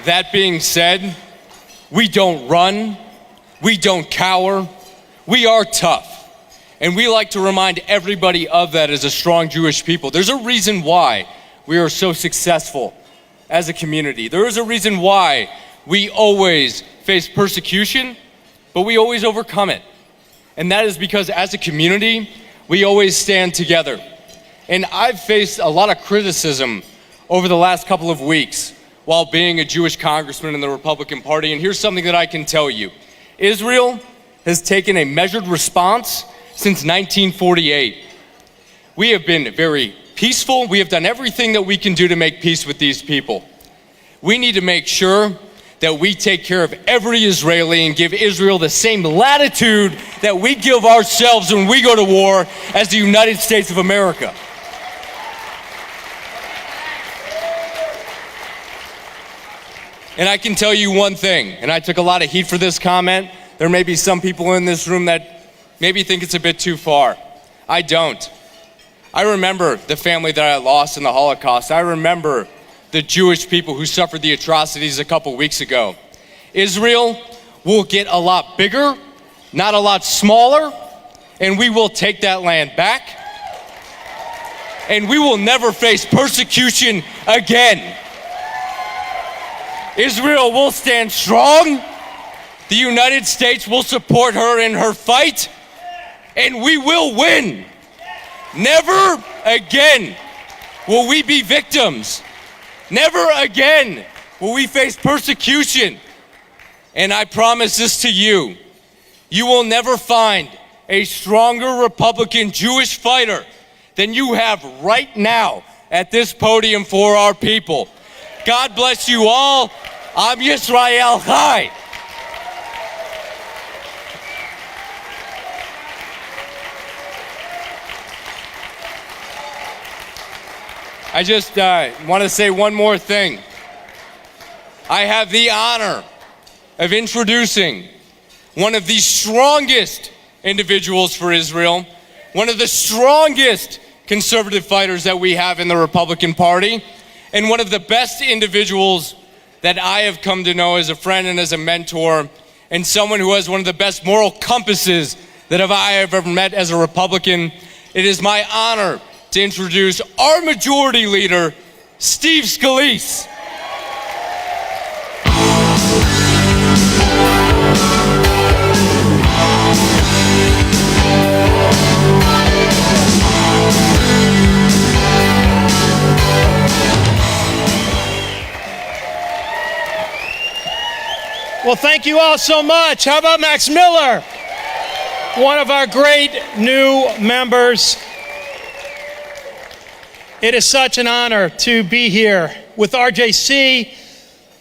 That being said, we don't run, we don't cower, we are tough. And we like to remind everybody of that as a strong Jewish people. There's a reason why we are so successful as a community. There is a reason why we always face persecution, but we always overcome it. And that is because as a community, we always stand together. And I've faced a lot of criticism over the last couple of weeks while being a Jewish congressman in the Republican Party. And here's something that I can tell you. Israel has taken a measured response since 1948. We have been very peaceful. We have done everything that we can do to make peace with these people. We need to make sure that we take care of every Israeli and give Israel the same latitude that we give ourselves when we go to war as the United States of America. And I can tell you one thing, and I took a lot of heat for this comment. There may be some people in this room that maybe think it's a bit too far. I don't. I remember the family that I lost in the Holocaust. I remember the Jewish people who suffered the atrocities a couple weeks ago. Israel will get a lot bigger, not a lot smaller, and we will take that land back. And we will never face persecution again. Israel will stand strong. The United States will support her in her fight, and we will win. Never again will we be victims. Never again will we face persecution. And I promise this to you, you will never find a stronger Republican Jewish fighter than you have right now at this podium for our people. God bless you all. Am Yisrael Chai. I just want to say one more thing. I have the honor of introducing one of the strongest individuals for Israel, one of the strongest conservative fighters that we have in the Republican Party, and one of the best individuals that I have come to know as a friend and as a mentor, and someone who has one of the best moral compasses that I have ever met as a Republican. It is my honor to introduce our Majority Leader, Steve Scalise. Well, thank you all so much. How about Max Miller? One of our great new members. It is such an honor to be here with RJC,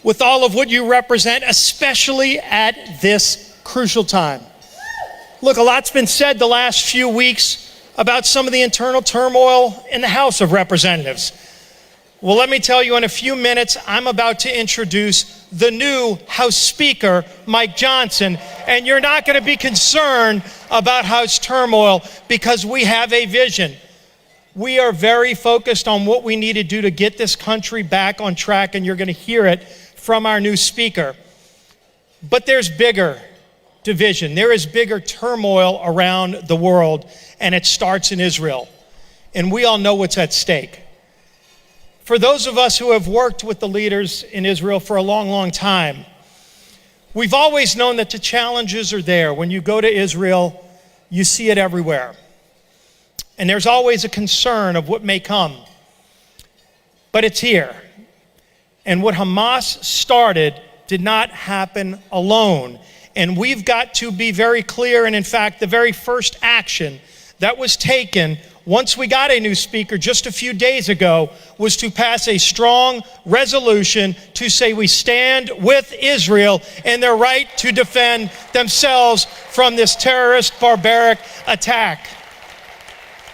with all of what you represent, especially at this crucial time. Look, a lot's been said the last few weeks about some of the internal turmoil in the House of Representatives. Well, let me tell you, in a few minutes, I'm about to introduce the new House Speaker, Mike Johnson, and you're not going to be concerned about House turmoil because we have a vision. We are very focused on what we need to do to get this country back on track, and you're going to hear it from our new Speaker. But there's bigger division. There is bigger turmoil around the world, and it starts in Israel. And we all know what's at stake. For those of us who have worked with the leaders in Israel for a long, long time, we've always known that the challenges are there. When you go to Israel, you see it everywhere. And there's always a concern of what may come. But it's here. And what Hamas started did not happen alone. And we've got to be very clear. And in fact, the very first action that was taken once we got a new speaker just a few days ago was to pass a strong resolution to say we stand with Israel in their right to defend themselves from this terrorist, barbaric attack.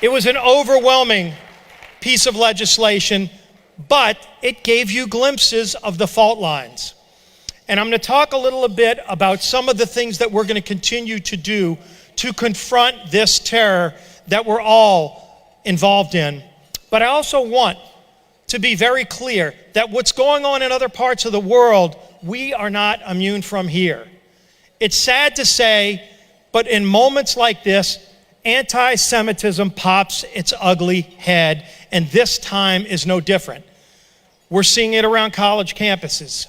It was an overwhelming piece of legislation, but it gave you glimpses of the fault lines. And I'm going to talk a little bit about some of the things that we're going to continue to do to confront this terror that we're all involved in. But I also want to be very clear that what's going on in other parts of the world, we are not immune from here. It's sad to say, but in moments like this, anti-Semitism pops its ugly head, and this time is no different. We're seeing it around college campuses.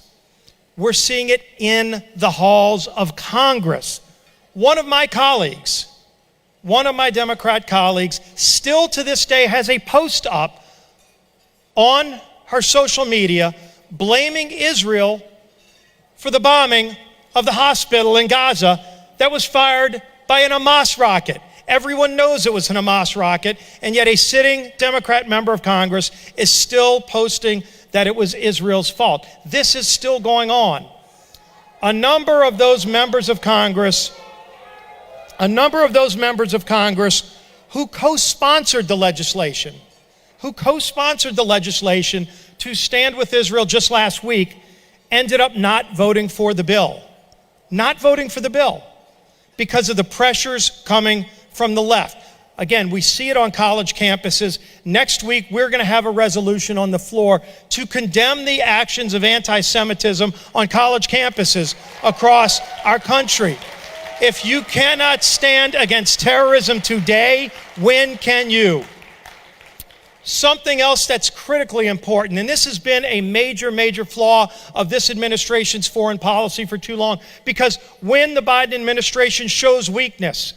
We're seeing it in the halls of Congress. One of my Democrat colleagues, still to this day has a post up on her social media blaming Israel for the bombing of the hospital in Gaza that was fired by an Hamas rocket. Everyone knows it was an Hamas rocket, and yet a sitting Democrat member of Congress is still posting that it was Israel's fault. This is still going on. A number of those members of Congress who co-sponsored the legislation to stand with Israel just last week ended up not voting for the bill. Because of the pressures coming from the left. Again, we see it on college campuses. Next week, we're going to have a resolution on the floor to condemn the actions of anti-Semitism on college campuses across our country. If you cannot stand against terrorism today, when can you? Something else that's critically important, and this has been a major, major flaw of this administration's foreign policy for too long, because when the Biden administration shows weakness,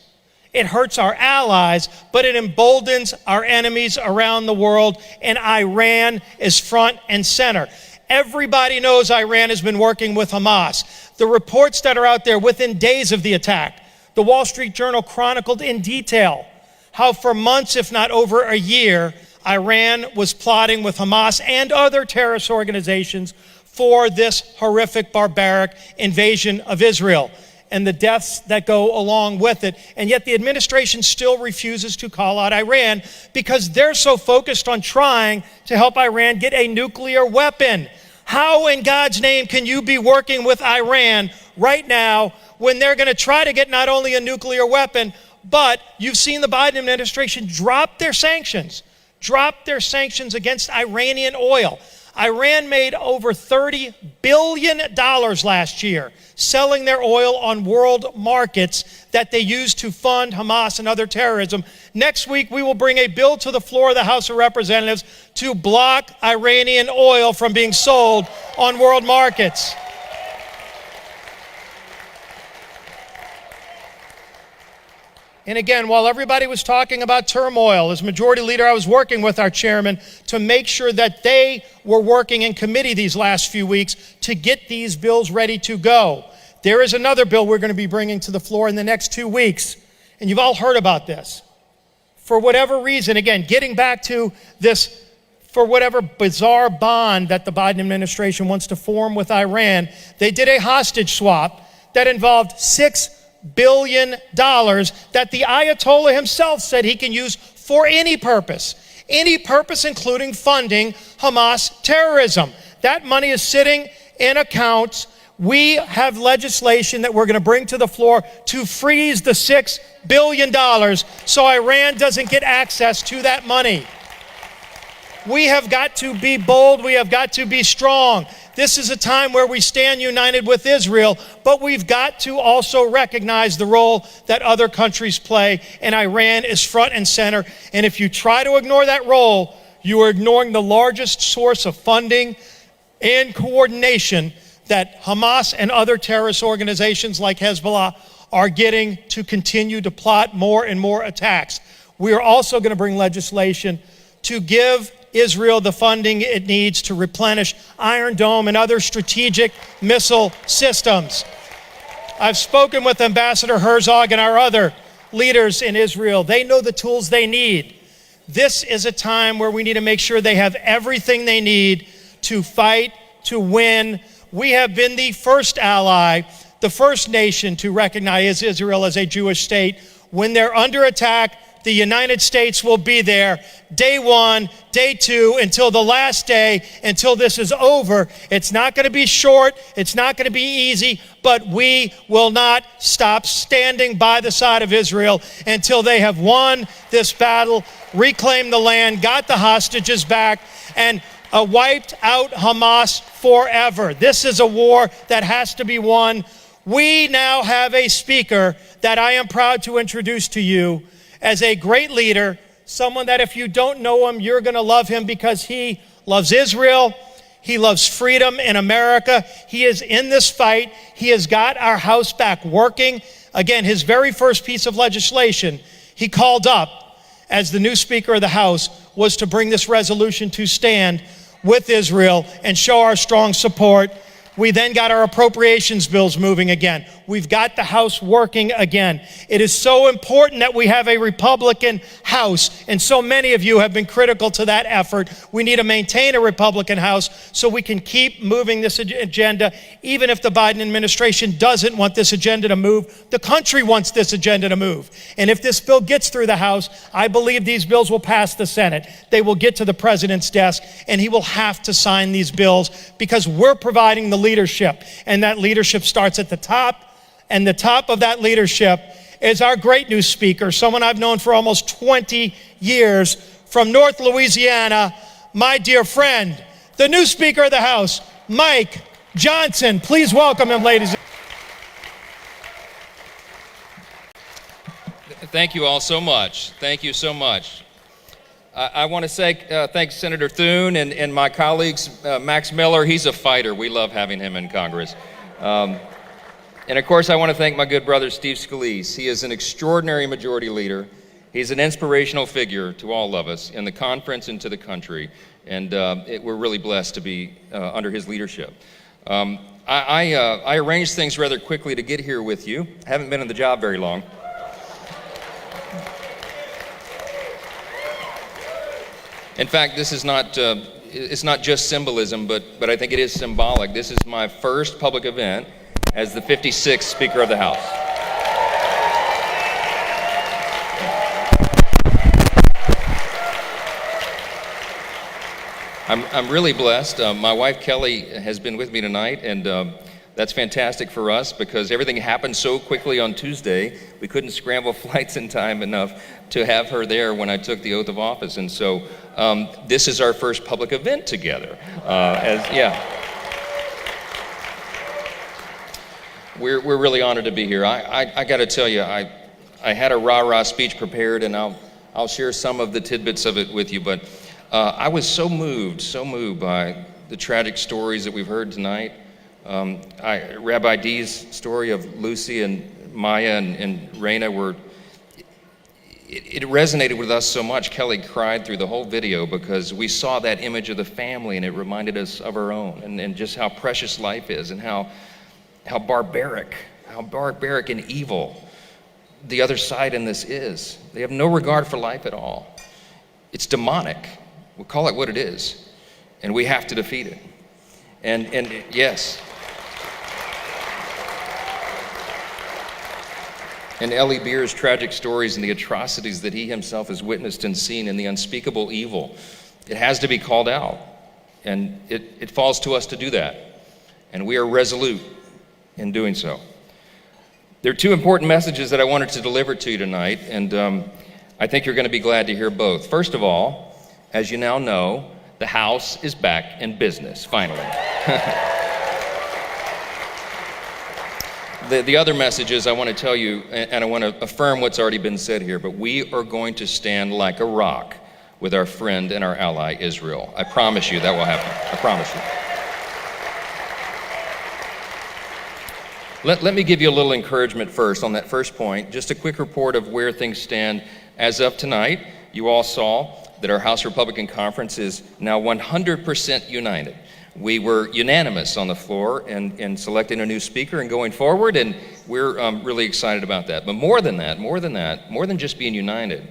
it hurts our allies, but it emboldens our enemies around the world, and Iran is front and center. Everybody knows Iran has been working with Hamas. The reports that are out there within days of the attack, the Wall Street Journal chronicled in detail how for months, if not over a year, Iran was plotting with Hamas and other terrorist organizations for this horrific, barbaric invasion of Israel and the deaths that go along with it. And yet the administration still refuses to call out Iran because they're so focused on trying to help Iran get a nuclear weapon. How in God's name can you be working with Iran right now when they're going to try to get not only a nuclear weapon, but you've seen the Biden administration drop their sanctions against Iranian oil. Iran made over $30 billion last year selling their oil on world markets that they use to fund Hamas and other terrorism. Next week, we will bring a bill to the floor of the House of Representatives to block Iranian oil from being sold on world markets. And again, while everybody was talking about turmoil, as Majority Leader, I was working with our chairman to make sure that they were working in committee these last few weeks to get these bills ready to go. There is another bill we're going to be bringing to the floor in the next 2 weeks, and you've all heard about this. For whatever reason, again, getting back to this for whatever bizarre bond that the Biden administration wants to form with Iran, they did a hostage swap that involved $6 billion that the Ayatollah himself said he can use for any purpose, including funding Hamas terrorism. That money is sitting in accounts. We have legislation that we're going to bring to the floor to freeze the $6 billion so Iran doesn't get access to that money. We have got to be bold. We have got to be strong. This is a time where we stand united with Israel, but we've got to also recognize the role that other countries play, and Iran is front and center. And if you try to ignore that role, you are ignoring the largest source of funding and coordination that Hamas and other terrorist organizations like Hezbollah are getting to continue to plot more and more attacks. We are also going to bring legislation to give Israel the funding it needs to replenish Iron Dome and other strategic missile systems. I've spoken with Ambassador Herzog and our other leaders in Israel. They know the tools they need. This is a time where we need to make sure they have everything they need to fight, to win. We have been the first ally, the first nation to recognize Israel as a Jewish state. When they're under attack, the United States will be there day one, day two, until the last day, until this is over. It's not going to be short. It's not going to be easy, but we will not stop standing by the side of Israel until they have won this battle, reclaimed the land, got the hostages back, and wiped out Hamas forever. This is a war that has to be won. We now have a speaker that I am proud to introduce to you as a great leader, someone that if you don't know him, you're going to love him because he loves Israel. He loves freedom in America. He is in this fight. He has got our House back working. Again, his very first piece of legislation he called up as the new Speaker of the House was to bring this resolution to stand with Israel and show our strong support. We then got our appropriations bills moving again. We've got the House working again. It is so important that we have a Republican House, and so many of you have been critical to that effort. We need to maintain a Republican House so we can keep moving this agenda, even if the Biden administration doesn't want this agenda to move. The country wants this agenda to move. And if this bill gets through the House, I believe these bills will pass the Senate. They will get to the president's desk, and he will have to sign these bills because we're providing the leadership, and that leadership starts at the top, and the top of that leadership is our great new speaker, someone I've known for almost 20 years from North Louisiana, my dear friend, the new Speaker of the House, Mike Johnson. Please welcome him, ladies. Thank you all so much. Thank you so much. I want to say thanks Senator Thune and my colleagues, Max Miller. He's a fighter. We love having him in Congress. And of course, I want to thank my good brother, Steve Scalise. He is an extraordinary majority leader. He's an inspirational figure to all of us in the conference and to the country. And we're really blessed to be under his leadership. I arranged things rather quickly to get here with you. I haven't been in the job very long. In fact, this is not, it's not just symbolism, but I think it is symbolic. This is my first public event as the 56th Speaker of the House. I'm really blessed. My wife Kelly has been with me tonight, and that's fantastic for us because everything happened so quickly on Tuesday. We couldn't scramble flights in time enough to have her there when I took the oath of office, and so this is our first public event together. We're really honored to be here. I got to tell you, I had a rah-rah speech prepared, and I'll share some of the tidbits of it with you. But I was so moved by the tragic stories that we've heard tonight. Rabbi D's story of Lucy and Maya and Raina it resonated with us so much. Kelly cried through the whole video because we saw that image of the family, and it reminded us of our own, and just how precious life is, and how barbaric and evil the other side in this is. They have no regard for life at all. It's demonic. We'll call it what it is, and we have to defeat it. And yes. And Eli Beer's tragic stories and the atrocities that he himself has witnessed and seen, and the unspeakable evil, it has to be called out. And it falls to us to do that. And we are resolute in doing so. There are two important messages that I wanted to deliver to you tonight, and I think you're going to be glad to hear both. First of all, as you now know, the House is back in business, finally. The other message is I want to tell you, and I want to affirm what's already been said here, but we are going to stand like a rock with our friend and our ally, Israel. I promise you that will happen. I promise you. Let me give you a little encouragement first on that first point. Just a quick report of where things stand as of tonight. You all saw that our House Republican Conference is now 100% united. We were unanimous on the floor in selecting a new speaker and going forward, and we're really excited about that. But more than just being united,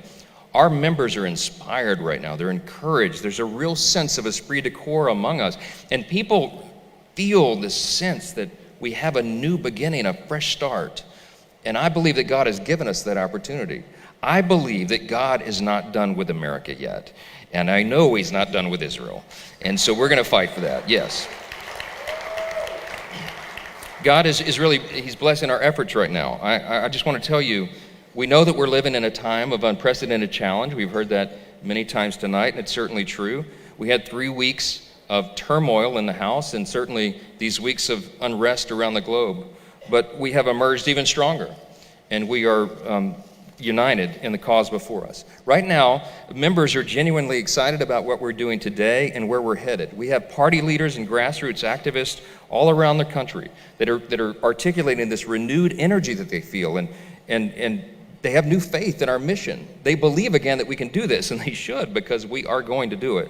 our members are inspired right now. They're encouraged. There's a real sense of esprit de corps among us, and people feel this sense that we have a new beginning, a fresh start. And I believe that God has given us that opportunity. I believe that God is not done with America yet. And I know he's not done with Israel. And so we're going to fight for that, yes. God is really, he's blessing our efforts right now. I just want to tell you, we know that we're living in a time of unprecedented challenge. We've heard that many times tonight, and it's certainly true. We had 3 weeks of turmoil in the House, and certainly these weeks of unrest around the globe. But we have emerged even stronger, and we are united in the cause before us. Right now, members are genuinely excited about what we're doing today and where we're headed. We have party leaders and grassroots activists all around the country that are articulating this renewed energy that they feel, and they have new faith in our mission. They believe again that we can do this, and they should, because we are going to do it.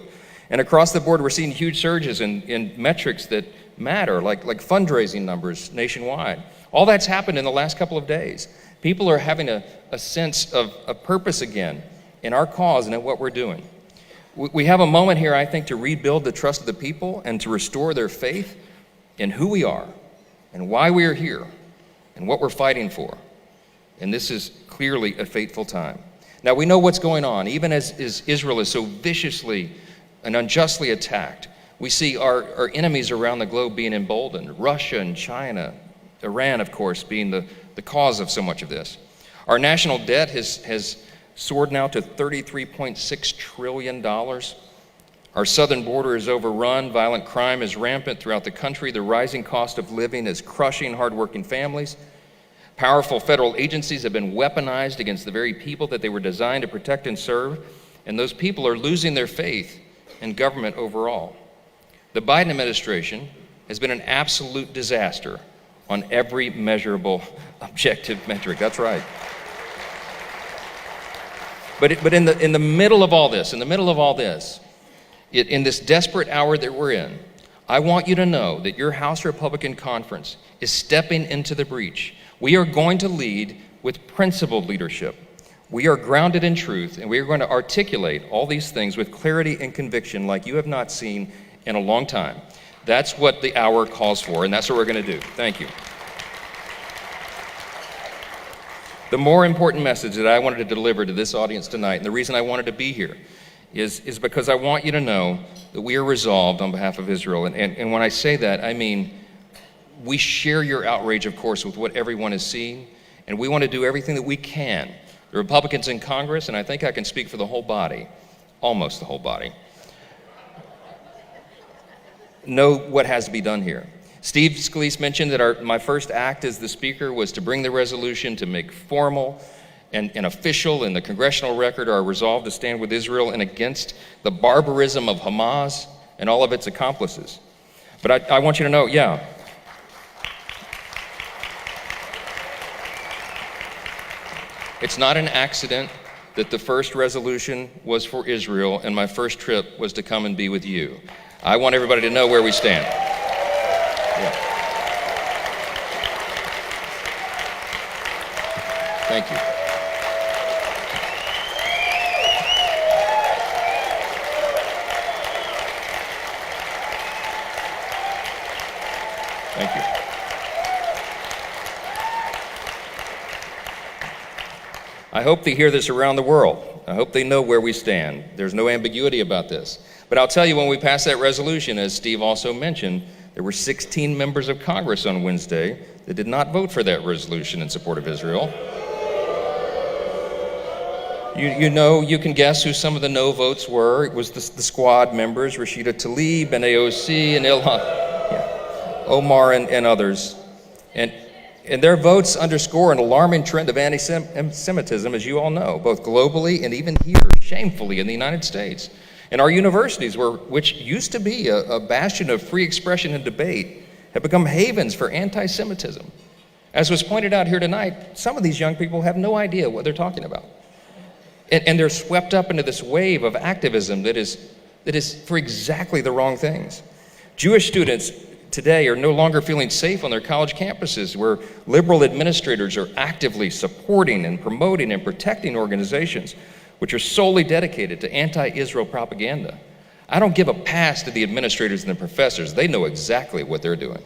And across the board, we're seeing huge surges in metrics that matter, like fundraising numbers nationwide. All that's happened in the last couple of days. People are having a sense of a purpose again in our cause and in what we're doing. We have a moment here, I think, to rebuild the trust of the people and to restore their faith in who we are and why we are here and what we're fighting for. And this is clearly a fateful time. Now, we know what's going on. Even as Israel is so viciously and unjustly attacked, we see our enemies around the globe being emboldened. Russia and China, Iran, of course, being the cause of so much of this. Our national debt has soared now to $33.6 trillion. Our southern border is overrun. Violent crime is rampant throughout the country. The rising cost of living is crushing hardworking families. Powerful federal agencies have been weaponized against the very people that they were designed to protect and serve, and those people are losing their faith in government overall. The Biden administration has been an absolute disaster on every measurable objective metric. That's right. But in the middle of all this, in this desperate hour that we're in, I want you to know that your House Republican Conference is stepping into the breach. We are going to lead with principled leadership. We are grounded in truth, and we are going to articulate all these things with clarity and conviction like you have not seen in a long time. That's what the hour calls for, and that's what we're going to do. Thank you. The more important message that I wanted to deliver to this audience tonight, and the reason I wanted to be here, is because I want you to know that we are resolved on behalf of Israel. And when I say that, I mean we share your outrage, of course, with what everyone is seeing, and we want to do everything that we can. The Republicans in Congress, and I think I can speak for the whole body, almost the whole body, know what has to be done here. Steve Scalise mentioned that my first act as the Speaker was to bring the resolution to make formal and official in the congressional record our resolve to stand with Israel and against the barbarism of Hamas and all of its accomplices. But I want you to know, yeah, it's not an accident that the first resolution was for Israel and my first trip was to come and be with you. I want everybody to know where we stand. Yeah. Thank you. I hope they hear this around the world. I hope they know where we stand. There's no ambiguity about this. But I'll tell you, when we passed that resolution, as Steve also mentioned, there were 16 members of Congress on Wednesday that did not vote for that resolution in support of Israel. You know, you can guess who some of the no votes were. It was the squad members, Rashida Tlaib and AOC and Ilhan, Omar and others. And their votes underscore an alarming trend of anti-Semitism, as you all know, both globally and even here, shamefully, in the United States. And our universities, which used to be a bastion of free expression and debate, have become havens for anti-Semitism. As was pointed out here tonight, some of these young people have no idea what they're talking about. And they're swept up into this wave of activism that is for exactly the wrong things. Jewish students today are no longer feeling safe on their college campuses, where liberal administrators are actively supporting and promoting and protecting organizations which are solely dedicated to anti-Israel propaganda. I don't give a pass to the administrators and the professors. They know exactly what they're doing.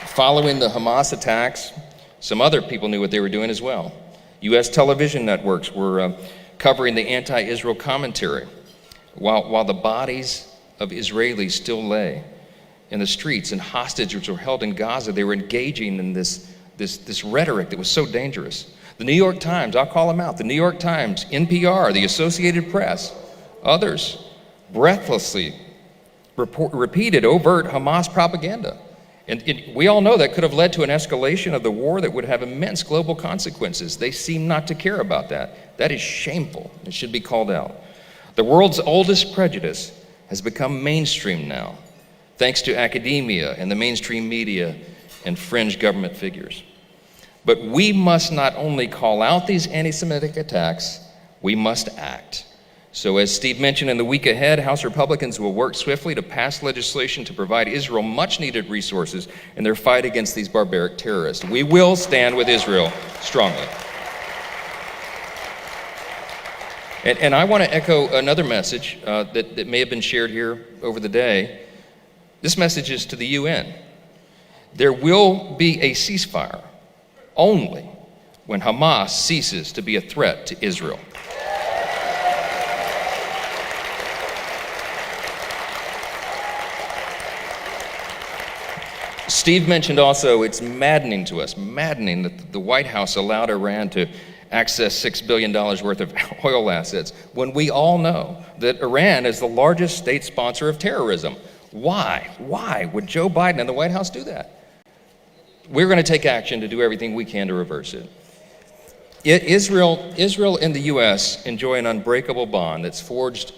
Following the Hamas attacks, some other people knew what they were doing as well. U.S. television networks were covering the anti-Israel commentary, while the bodies of Israelis still lay in the streets and hostages were held in Gaza. They were engaging in this rhetoric that was so dangerous. The New York Times, I'll call them out, the New York Times, NPR, the Associated Press, others breathlessly repeated overt Hamas propaganda. And we all know that could have led to an escalation of the war that would have immense global consequences. They seem not to care about that. That is shameful. It should be called out. The world's oldest prejudice has become mainstream now, thanks to academia and the mainstream media and fringe government figures. But we must not only call out these anti-Semitic attacks, we must act. So as Steve mentioned, in the week ahead, House Republicans will work swiftly to pass legislation to provide Israel much-needed resources in their fight against these barbaric terrorists. We will stand with Israel strongly. And I want to echo another message that may have been shared here over the day. This message is to the UN. There will be a ceasefire only when Hamas ceases to be a threat to Israel. Steve mentioned also, it's maddening to us, maddening that the White House allowed Iran to access $6 billion worth of oil assets when we all know that Iran is the largest state sponsor of terrorism. Why? Why would Joe Biden and the White House do that? We're going to take action to do everything we can to reverse it. Israel and the U.S. enjoy an unbreakable bond that's forged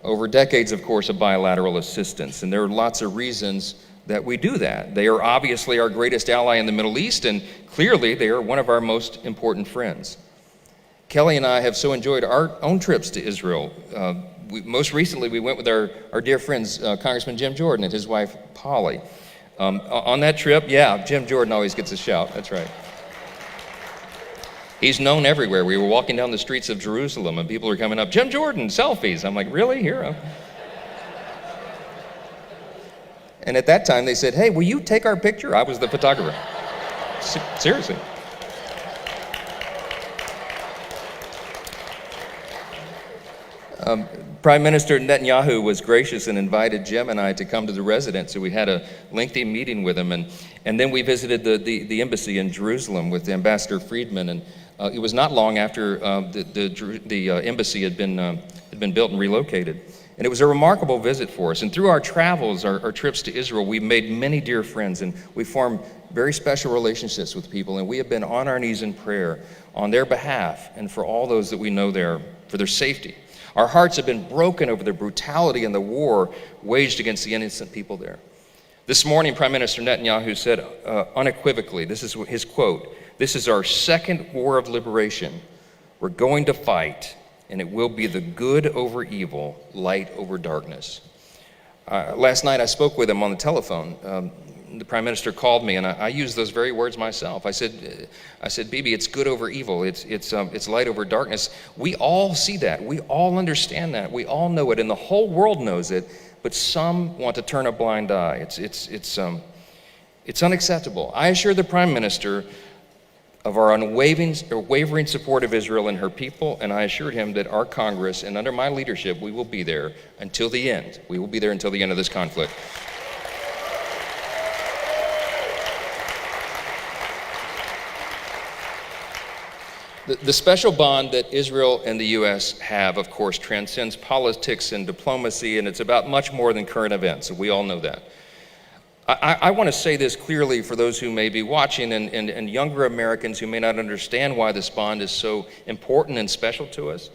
over decades, of course, of bilateral assistance. And there are lots of reasons that we do that. They are obviously our greatest ally in the Middle East, and clearly they are one of our most important friends. Kelly and I have so enjoyed our own trips to Israel. Most recently, we went with our dear friends, Congressman Jim Jordan and his wife, Polly. On that trip, yeah, Jim Jordan always gets a shout, that's right. He's known everywhere. We were walking down the streets of Jerusalem and people are coming up, Jim Jordan, selfies. I'm like, really? Here? And at that time they said, hey, will you take our picture? I was the photographer. Seriously. Prime Minister Netanyahu was gracious and invited Jim and I to come to the residence. So we had a lengthy meeting with him. And then we visited the embassy in Jerusalem with Ambassador Friedman. And it was not long after the embassy had been built and relocated. And it was a remarkable visit for us. And through our travels, our trips to Israel, we made many dear friends and we formed very special relationships with people. And we have been on our knees in prayer on their behalf and for all those that we know there, for their safety. Our hearts have been broken over the brutality and the war waged against the innocent people there. This morning, Prime Minister Netanyahu said unequivocally, this is his quote, "This is our second war of liberation. We're going to fight, and it will be the good over evil, light over darkness." Last night I spoke with him on the telephone. The Prime Minister called me, and I used those very words myself. I said, Bibi, it's good over evil. It's light over darkness. We all see that. We all understand that. We all know it, and the whole world knows it. But some want to turn a blind eye. It's unacceptable. I assure the Prime Minister of our unwavering support of Israel and her people, and I assured him that our Congress, and under my leadership, we will be there until the end. We will be there until the end of this conflict. The special bond that Israel and the U.S. have, of course, transcends politics and diplomacy, and it's about much more than current events, and we all know that. I want to say this clearly for those who may be watching and younger Americans who may not understand why this bond is so important and special to us.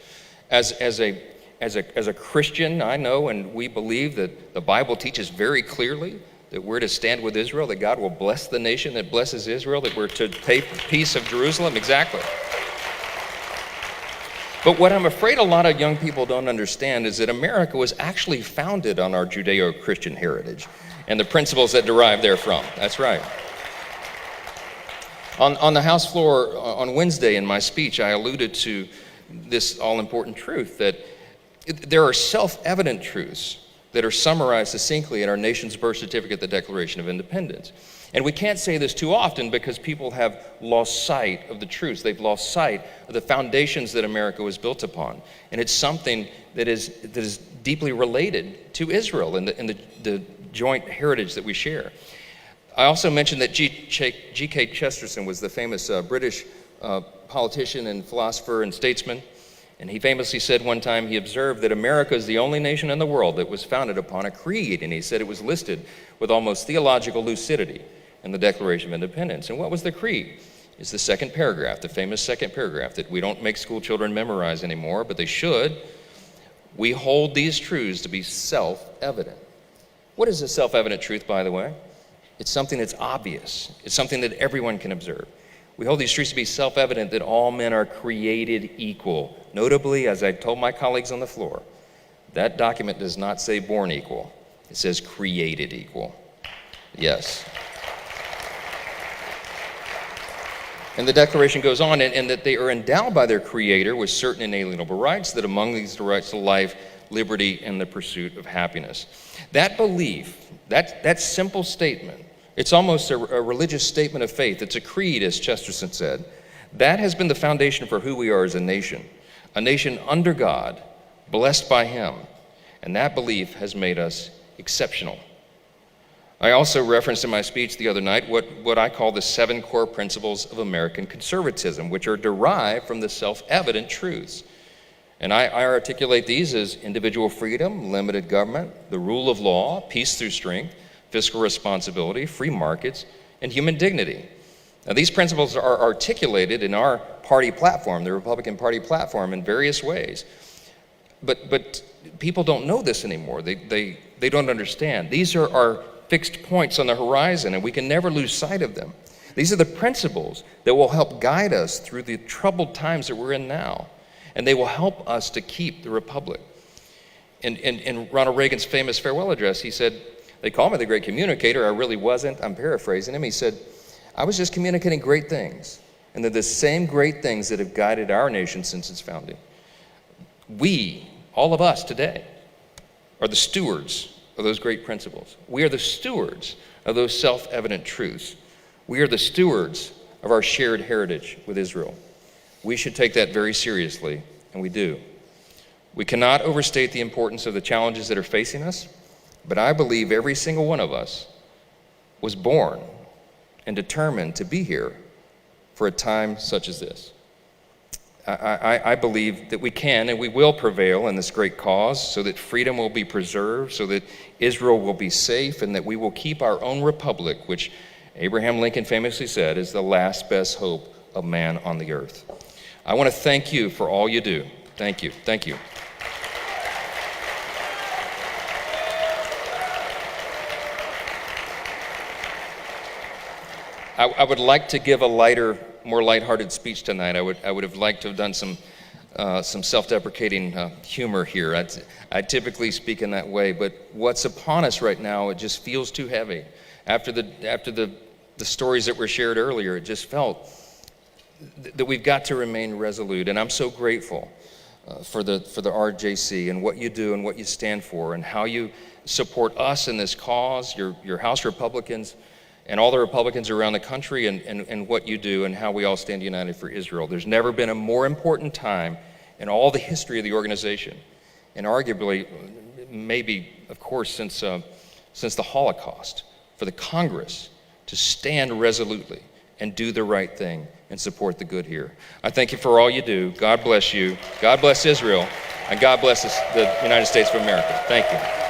As a Christian, I know and we believe that the Bible teaches very clearly that we're to stand with Israel, that God will bless the nation that blesses Israel, that we're to take the peace of Jerusalem. Exactly. But what I'm afraid a lot of young people don't understand is that America was actually founded on our Judeo-Christian heritage and the principles that derive therefrom. That's right. On the House floor on Wednesday in my speech, I alluded to this all-important truth that there are self-evident truths that are summarized succinctly in our nation's birth certificate, the Declaration of Independence. And we can't say this too often because people have lost sight of the truths. They've lost sight of the foundations that America was built upon. And it's something that is deeply related to Israel and the joint heritage that we share. I also mentioned that G.K. Chesterton was the famous British politician and philosopher and statesman. And he famously said one time, he observed that America is the only nation in the world that was founded upon a creed. And he said it was listed with almost theological lucidity in the Declaration of Independence. And what was the creed? It's the second paragraph, the famous second paragraph that we don't make school children memorize anymore, but they should. We hold these truths to be self-evident. What is a self-evident truth, by the way? It's something that's obvious. It's something that everyone can observe. We hold these truths to be self-evident that all men are created equal. Notably, as I told my colleagues on the floor, that document does not say born equal. It says created equal. Yes. And the Declaration goes on, and that they are endowed by their Creator with certain inalienable rights, that among these are rights to life, liberty, and the pursuit of happiness. That belief, that simple statement, it's almost a religious statement of faith. It's a creed, as Chesterton said. That has been the foundation for who we are as a nation under God, blessed by Him. And that belief has made us exceptional. I also referenced in my speech the other night what I call the 7 core principles of American conservatism, which are derived from the self-evident truths. And I articulate these as individual freedom, limited government, the rule of law, peace through strength, fiscal responsibility, free markets, and human dignity. Now, these principles are articulated in our party platform, the Republican Party platform, in various ways. But people don't know this anymore. They don't understand. These are our fixed points on the horizon, and we can never lose sight of them. These are the principles that will help guide us through the troubled times that we're in now, and they will help us to keep the republic. In Ronald Reagan's famous farewell address, he said, they call me the great communicator. I really wasn't. I'm paraphrasing him. He said, I was just communicating great things, and they're the same great things that have guided our nation since its founding. We, all of us today, are the stewards of those great principles. We are the stewards of those self-evident truths. We are the stewards of our shared heritage with Israel. We should take that very seriously, and we do. We cannot overstate the importance of the challenges that are facing us, but I believe every single one of us was born and determined to be here for a time such as this. I believe that we can and we will prevail in this great cause so that freedom will be preserved, so that Israel will be safe, and that we will keep our own republic, which Abraham Lincoln famously said is the last best hope of man on the earth. I want to thank you for all you do. Thank you. Thank you. I would like to give a lighter, more lighthearted speech tonight. I would have liked to have done some self-deprecating humor here. I typically speak in that way, but what's upon us right now, it just feels too heavy. After the stories that were shared earlier, it just felt that we've got to remain resolute. And I'm so grateful for the RJC and what you do and what you stand for and how you support us in this cause, your House Republicans, and all the Republicans around the country and what you do and how we all stand united for Israel. There's never been a more important time in all the history of the organization, and arguably, maybe, of course, since the Holocaust, for the Congress to stand resolutely and do the right thing and support the good here. I thank you for all you do. God bless you. God bless Israel. And God bless the United States of America. Thank you.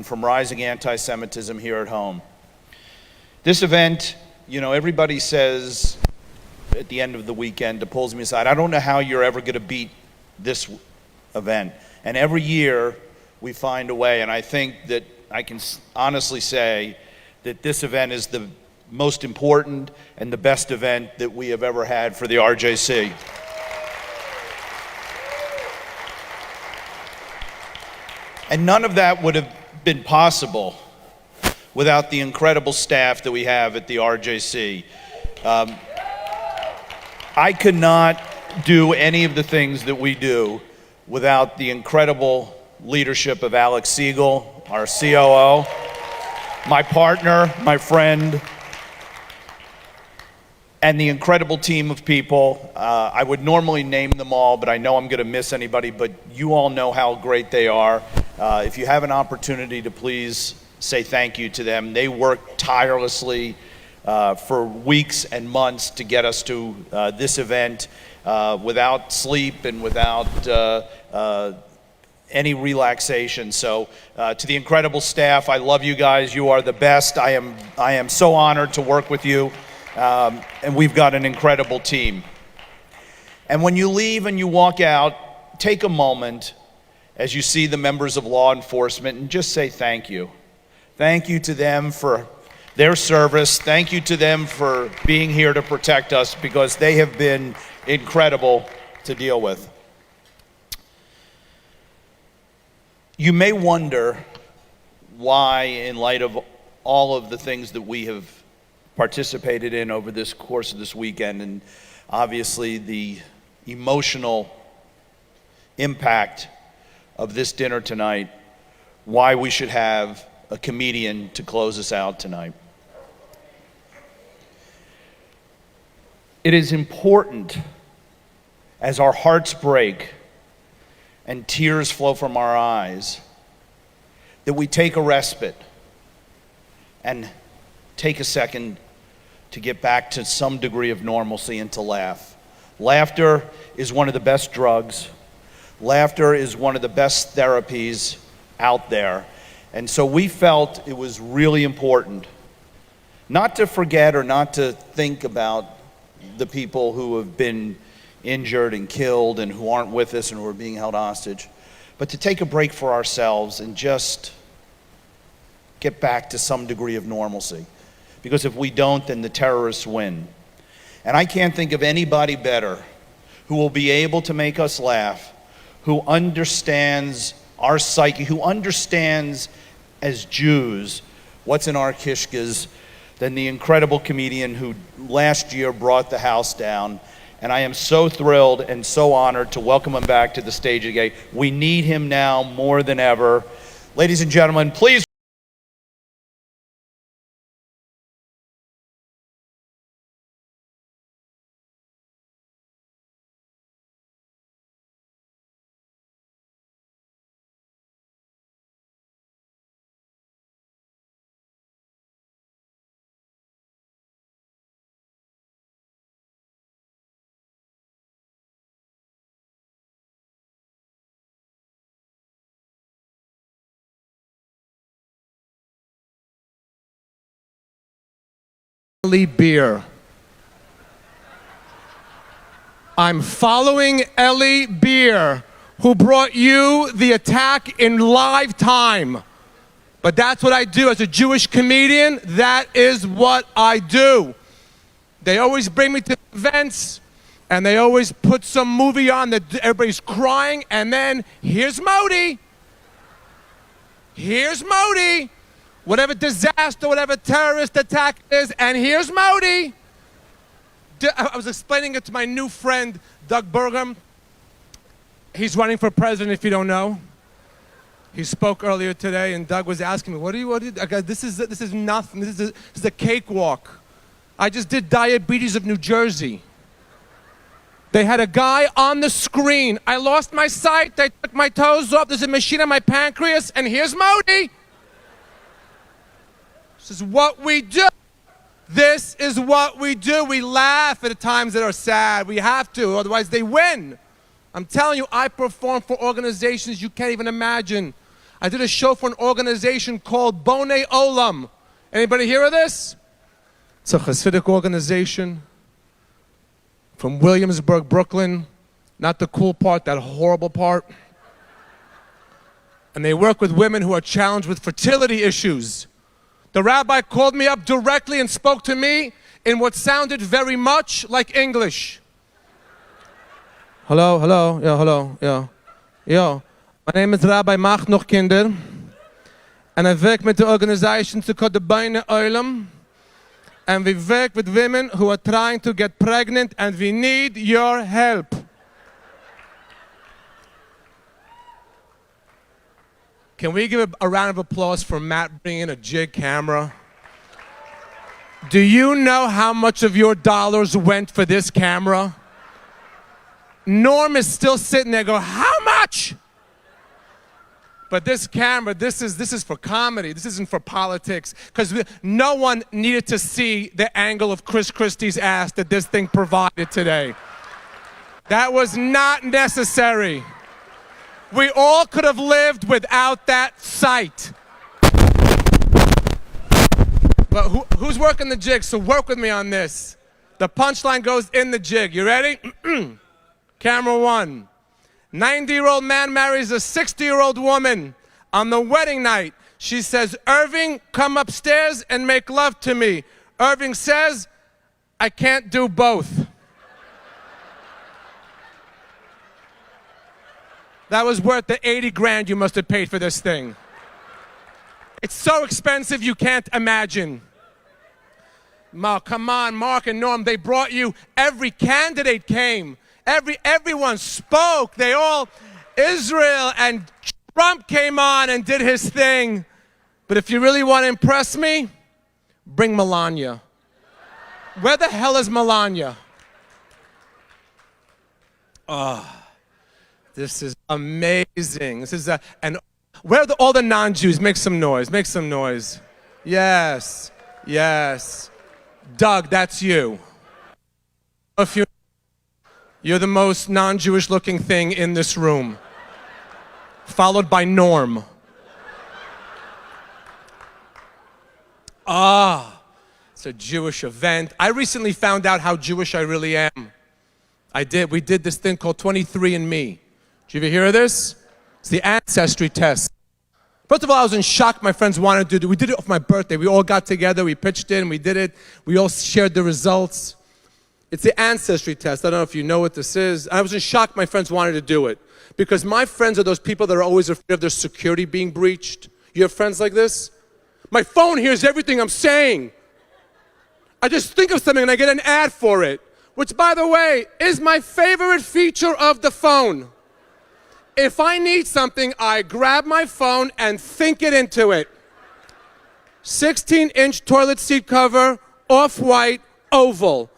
and from rising anti-Semitism here at home. This event, you know, everybody says at the end of the weekend to pulls me aside, I don't know how you're ever going to beat this event. And every year we find a way, and I think that I can honestly say that this event is the most important and the best event that we have ever had for the RJC. And none of that would have been possible without the incredible staff that we have at the RJC. I could not do any of the things that we do without the incredible leadership of Alex Siegel, our COO, my partner, my friend, and the incredible team of people. I would normally name them all, but I know I'm going to miss anybody, but you all know how great they are. If you have an opportunity to please say thank you to them. They worked tirelessly for weeks and months to get us to this event without sleep and without any relaxation. So to the incredible staff, I love you guys. You are the best. I am so honored to work with you. And we've got an incredible team. And when you leave and you walk out, take a moment as you see the members of law enforcement and just say thank you. Thank you to them for their service. Thank you to them for being here to protect us, because they have been incredible to deal with. You may wonder why, in light of all of the things that we have participated in over this course of this weekend, and obviously the emotional impact of this dinner tonight, why we should have a comedian to close us out tonight. It is important, as our hearts break and tears flow from our eyes, that we take a respite and take a second to get back to some degree of normalcy and to laugh. Laughter is one of the best drugs. Laughter is one of the best therapies out there. And so we felt it was really important not to forget or not to think about the people who have been injured and killed and who aren't with us and who are being held hostage, but to take a break for ourselves and just get back to some degree of normalcy. Because if we don't, then the terrorists win. And I can't think of anybody better who will be able to make us laugh, who understands our psyche, who understands as Jews what's in our kishkas, than the incredible comedian who last year brought the house down. And I am so thrilled and so honored to welcome him back to the stage again. We need him now more than ever. Ladies and gentlemen, please. Beer. I'm following Ellie Beer, who brought you the attack in live time. But that's what I do as a Jewish comedian. That is what I do. They always bring me to events, and they always put some movie on that everybody's crying, and then here's Modi. Here's Modi. Whatever disaster, whatever terrorist attack it is, and here's Modi. I was explaining it to my new friend, Doug Burgum. He's running for president, if you don't know. He spoke earlier today, and Doug was asking me, what do you, this is nothing, this is a cakewalk. I just did Diabetes of New Jersey. They had a guy on the screen. I lost my sight, I took my toes off, there's a machine on my pancreas, and here's Modi. This is what we do. This is what we do. We laugh at the times that are sad. We have to, otherwise they win. I'm telling you, I perform for organizations you can't even imagine. I did a show for an organization called Bonei Olam. Anybody hear of this? It's a Hasidic organization from Williamsburg, Brooklyn. Not the cool part, that horrible part. And they work with women who are challenged with fertility issues. The rabbi called me up directly and spoke to me in what sounded very much like English. Hello, hello, yeah, hello, yeah. Yo, my name is Rabbi Mach noch Kinder. And I work mit der Organisation zu called the Bonei Olam. And we work with women who are trying to get pregnant, and we need your help. Can we give a round of applause for Matt bringing in a jig camera? Do you know how much of your dollars went for this camera? Norm is still sitting there going, how much? But this camera, this is for comedy. This isn't for politics. Because no one needed to see the angle of Chris Christie's ass that this thing provided today. That was not necessary. We all could have lived without that sight. But who's working the jig? So work with me on this. The punchline goes in the jig. You ready? Camera one. 90-year-old man marries a 60-year-old woman. On the wedding night, she says, Irving, come upstairs and make love to me. Irving says, I can't do both. That was worth the 80 grand you must have paid for this thing. It's so expensive you can't imagine. Come on, Mark and Norm, they brought you, every candidate came. Everyone spoke. They all, Israel and Trump came on and did his thing. But if you really want to impress me, bring Melania. Where the hell is Melania? Oh. This is amazing. This is and where are all the non-Jews? Make some noise. Make some noise. Yes. Yes. Doug, that's you. You're the most non-Jewish looking thing in this room. Followed by Norm. It's a Jewish event. I recently found out how Jewish I really am. We did this thing called 23andMe. Did you ever hear of this? It's the ancestry test. First of all, I was in shock. My friends wanted to do it. We did it for my birthday. We all got together. We pitched in. We did it. We all shared the results. It's the ancestry test. I don't know if you know what this is. I was in shock. My friends wanted to do it. Because my friends are those people that are always afraid of their security being breached. You have friends like this? My phone hears everything I'm saying. I just think of something and I get an ad for it. Which, by the way, is my favorite feature of the phone. If I need something, I grab my phone and think it into it. 16-inch toilet seat cover, off-white, oval.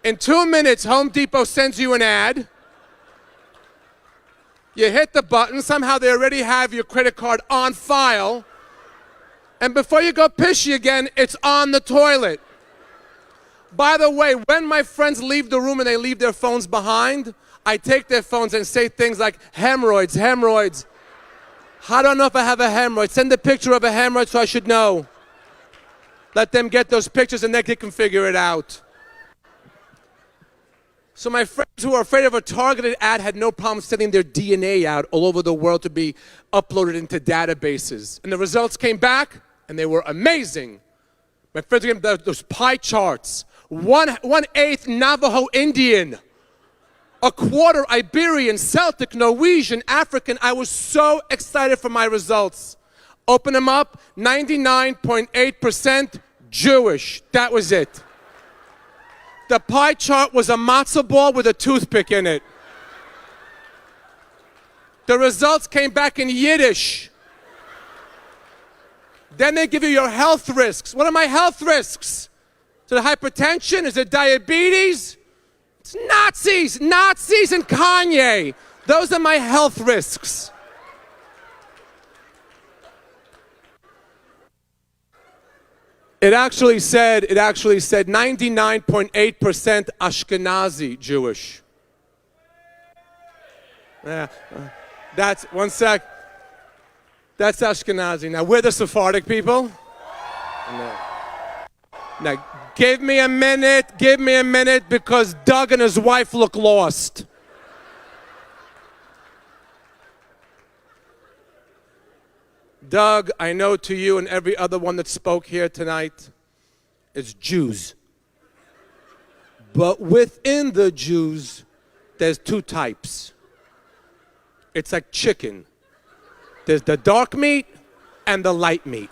In 2 minutes, Home Depot sends you an ad. You hit the button. Somehow they already have your credit card on file. And before you go pissy again, it's on the toilet. By the way, when my friends leave the room and they leave their phones behind, I take their phones and say things like, hemorrhoids, hemorrhoids. I don't know if I have a hemorrhoid. Send a picture of a hemorrhoid so I should know. Let them get those pictures and they can figure it out. So my friends who are afraid of a targeted ad had no problem sending their DNA out all over the world to be uploaded into databases. And the results came back and they were amazing. My friends gave me those pie charts. 1/8 Navajo Indian. A quarter Iberian, Celtic, Norwegian, African. I was so excited for my results. Open them up, 99.8% Jewish. That was it. The pie chart was a matzo ball with a toothpick in it. The results came back in Yiddish. Then they give you your health risks. What are my health risks? Is it hypertension? Is it diabetes? It's Nazis, Nazis and Kanye. Those are my health risks. It actually said 99.8% Ashkenazi Jewish. Yeah, that's, one sec. That's Ashkenazi. Now, we're the Sephardic people. Now, give me a minute, because Doug and his wife look lost. Doug, I know to you and every other one that spoke here tonight, it's Jews. But within the Jews, there's two types. It's like chicken. There's the dark meat and the light meat.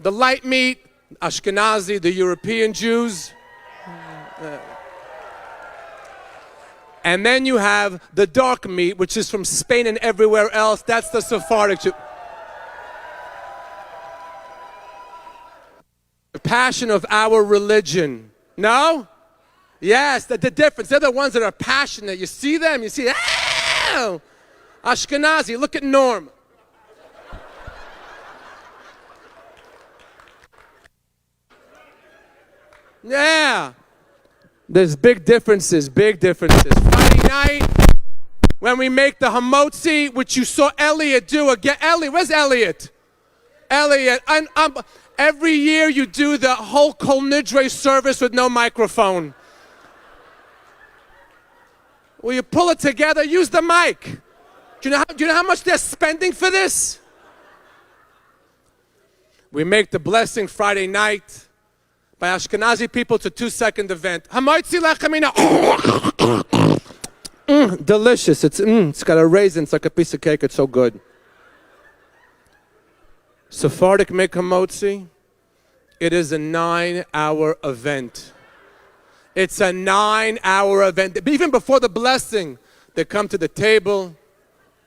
The light meat, Ashkenazi, the European Jews. And then you have the dark meat, which is from Spain and everywhere else. That's the Sephardic Jew. The passion of our religion. No? Yes, the difference. They're the ones that are passionate. You see them, you see, oh! Ashkenazi, look at Norm. Yeah. There's big differences, big differences. Friday night, when we make the hamotzi, which you saw Elliot do again. Elliot, where's Elliot? Elliot, every year you do the whole Kol Nidre service with no microphone. Will you pull it together? Use the mic. Do you know how much they're spending for this? We make the blessing Friday night. By Ashkenazi people, it's a 2-second event. Delicious. It's got a raisin. It's like a piece of cake. It's so good. Sephardic make hamotzi. It is a 9-hour event. It's a 9-hour event. Even before the blessing, they come to the table.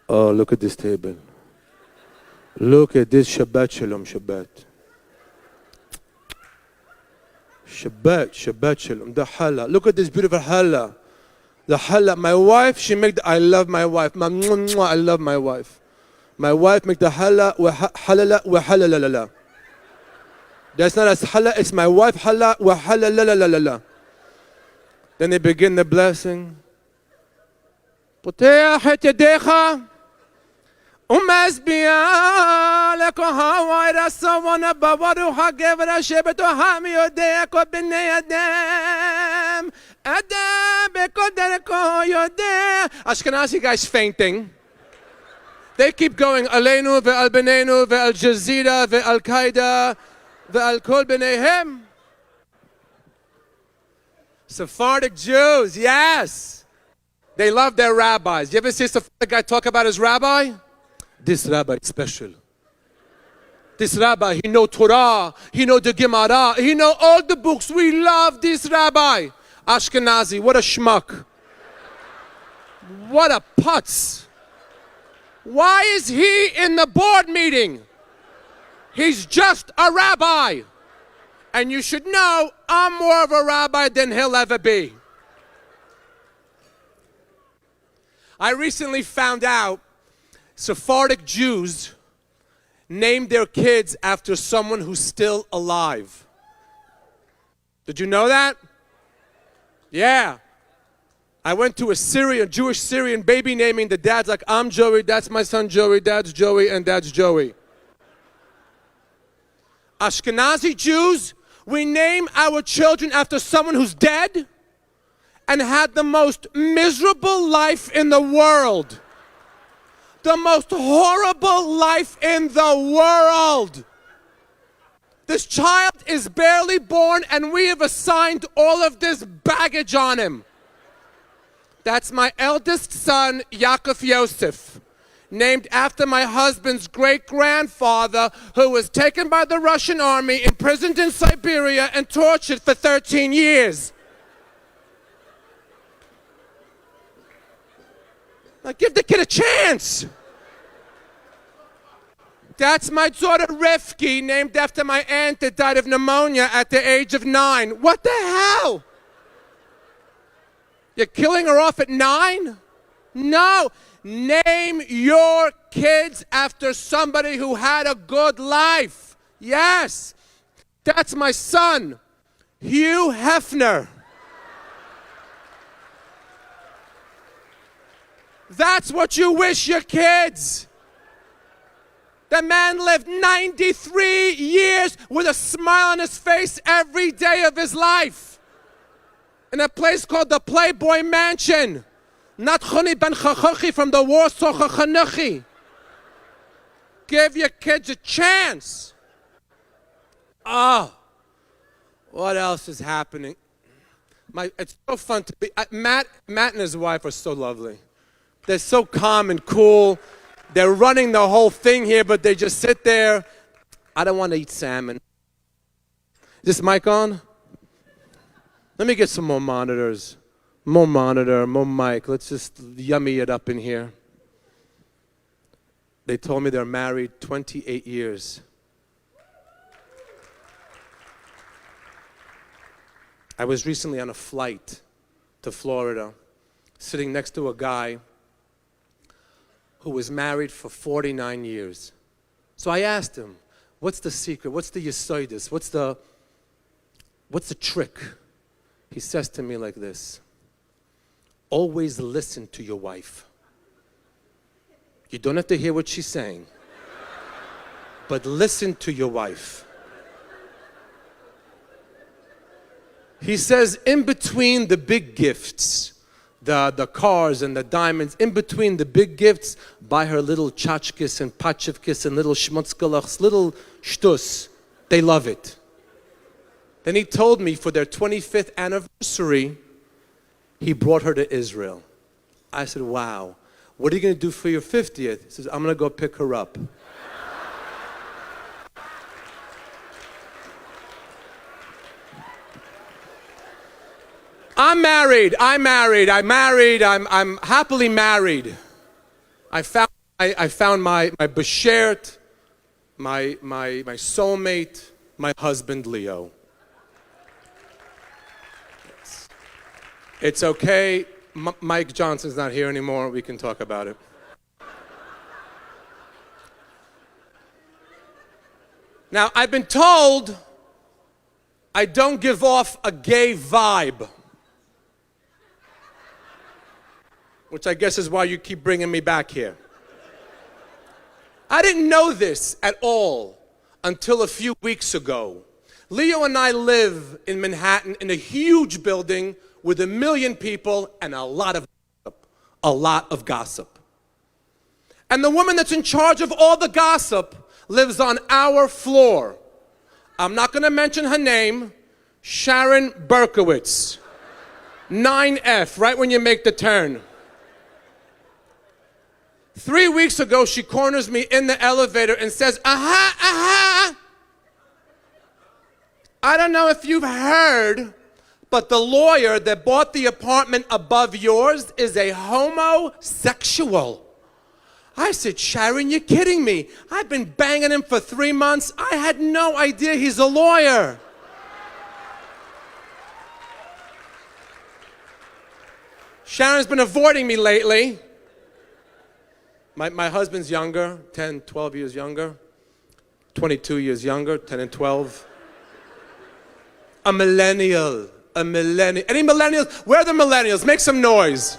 Oh, look at this table. Look at this Shabbat Shalom Shabbat. Shabbat Shalom, the challah. Look at this beautiful challah. The challah, my wife, I love my wife. I love my wife. My wife make the challah, wa halalala. That's not as challah, it's my wife, challah, wa halalala. Then they begin the blessing. Poteach et yadecha. ומשביע לכהה ורסון ברוך הגבר אשר בתוכם יודע כל בני אדם Ashkenazi guys fainting. They keep going. Aleinu ve'al benenu ve'al Jazeera ve'al Qaeda ve'al kol b'neihem. Sephardic Jews, yes. They love their rabbis. You ever see a Sephardic guy talk about his rabbi? This rabbi is special. This rabbi, he know Torah, he know the Gemara, he know all the books. We love this rabbi. Ashkenazi, what a schmuck. What a putz. Why is he in the board meeting? He's just a rabbi. And you should know I'm more of a rabbi than he'll ever be. I recently found out Sephardic Jews named their kids after someone who's still alive. Did you know that? Yeah. I went to a Jewish Syrian baby naming. The dad's like, I'm Joey, that's my son Joey, that's Joey, and that's Joey. Ashkenazi Jews, we name our children after someone who's dead and had the most miserable life in the world. The most horrible life in the world. This child is barely born and we have assigned all of this baggage on him. That's my eldest son, Yaakov Yosef, named after my husband's great-grandfather, who was taken by the Russian army, imprisoned in Siberia, and tortured for 13 years. Now give the kid a chance. That's my daughter Rivki, named after my aunt that died of pneumonia at the age of 9. What the hell? You're killing her off at 9? No. Name your kids after somebody who had a good life. Yes. That's my son, Hugh Hefner. That's what you wish your kids. The man lived 93 years with a smile on his face every day of his life. In a place called the Playboy Mansion. Not Choni ben Chachochi from the Warsaw Chachanuchi. Give your kids a chance. Oh, what else is happening? It's so fun to be. Matt and his wife are so lovely. They're so calm and cool. They're running the whole thing here, but they just sit there. I don't want to eat salmon. Is this mic on? Let me get some more monitors. More monitor, more mic. Let's just yummy it up in here. They told me they're married 28 years. I was recently on a flight to Florida, sitting next to a guy who was married for 49 years. So I asked him, what's the secret? What's the yesoidus? What's the trick? He says to me like this: always listen to your wife. You don't have to hear what she's saying, but listen to your wife. He says, in between the big gifts, the cars and the diamonds, in between the big gifts, buy her little tchotchkes and pachevkes and little schmutzkelachs, little shtus. They love it. Then he told me for their 25th anniversary, he brought her to Israel. I said, wow, what are you going to do for your 50th? He says, I'm going to go pick her up. I'm happily married. I found my beshert, my soulmate, my husband Leo. It's okay. Mike Johnson's not here anymore. We can talk about it. Now, I've been told I don't give off a gay vibe, which I guess is why you keep bringing me back here. I didn't know this at all until a few weeks ago. Leo and I live in Manhattan in a huge building with 1 million people and a lot of gossip. A lot of gossip. And the woman that's in charge of all the gossip lives on our floor. I'm not going to mention her name. Sharon Berkowitz. 9F, right when you make the turn. 3 weeks ago, she corners me in the elevator and says, aha, aha. I don't know if you've heard, but the lawyer that bought the apartment above yours is a homosexual. I said, Sharon, you're kidding me. I've been banging him for 3 months. I had no idea he's a lawyer. Sharon's been avoiding me lately. My husband's younger, 10, 12 years younger. 22 years younger, 10 and 12. A millennial. A millennial. Any millennials? Where are the millennials? Make some noise.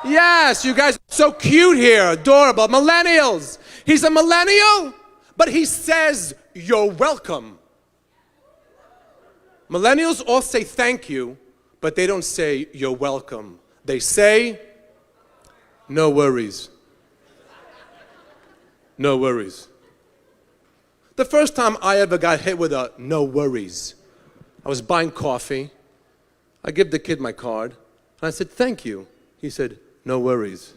Yes, you guys are so cute here, adorable. Millennials. He's a millennial, but he says, you're welcome. Millennials all say thank you, but they don't say you're welcome. They say, no worries. No worries. The first time I ever got hit with a no worries, I was buying coffee. I give the kid my card, and I said, thank you. He said, no worries.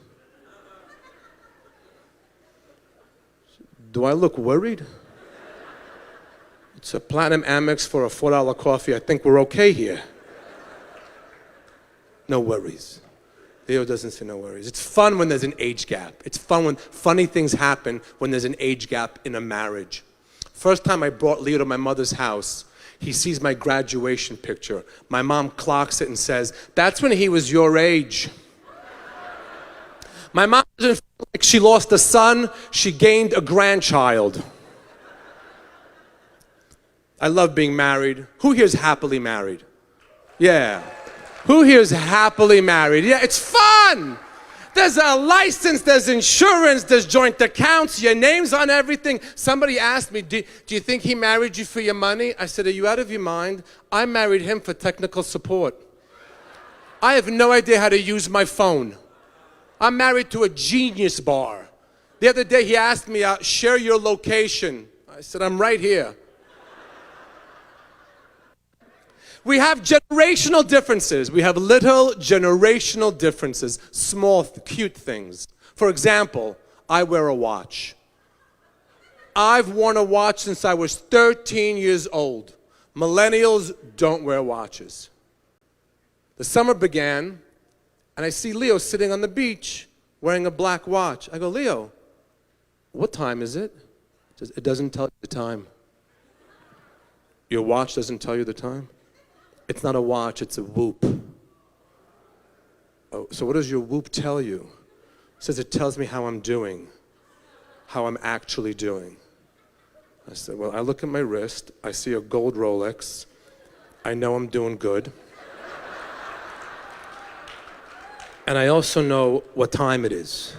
Do I look worried? It's a platinum Amex for a $4 coffee. I think we're okay here. No worries. Leo doesn't say no worries. It's fun when there's an age gap. It's fun when funny things happen when there's an age gap in a marriage. First time I brought Leo to my mother's house, he sees my graduation picture. My mom clocks it and says, that's when he was your age. My mom doesn't feel like she lost a son, she gained a grandchild. I love being married. Who here is happily married? Yeah. Who here is happily married? Yeah, it's fun. There's a license, there's insurance, there's joint accounts, your name's on everything. Somebody asked me, do you think he married you for your money? I said, are you out of your mind? I married him for technical support. I have no idea how to use my phone. I'm married to a genius bar. The other day he asked me, share your location. I said, I'm right here. We have generational differences. We have little generational differences, small, cute things. For example, I wear a watch. I've worn a watch since I was 13 years old. Millennials don't wear watches. The summer began, and I see Leo sitting on the beach wearing a black watch. I go, Leo, what time is it? He says, it doesn't tell you the time. Your watch doesn't tell you the time? It's not a watch, it's a Whoop. Oh, so what does your Whoop tell you? It says it tells me how I'm doing, how I'm actually doing. I said, well, I look at my wrist, I see a gold Rolex, I know I'm doing good. And I also know what time it is.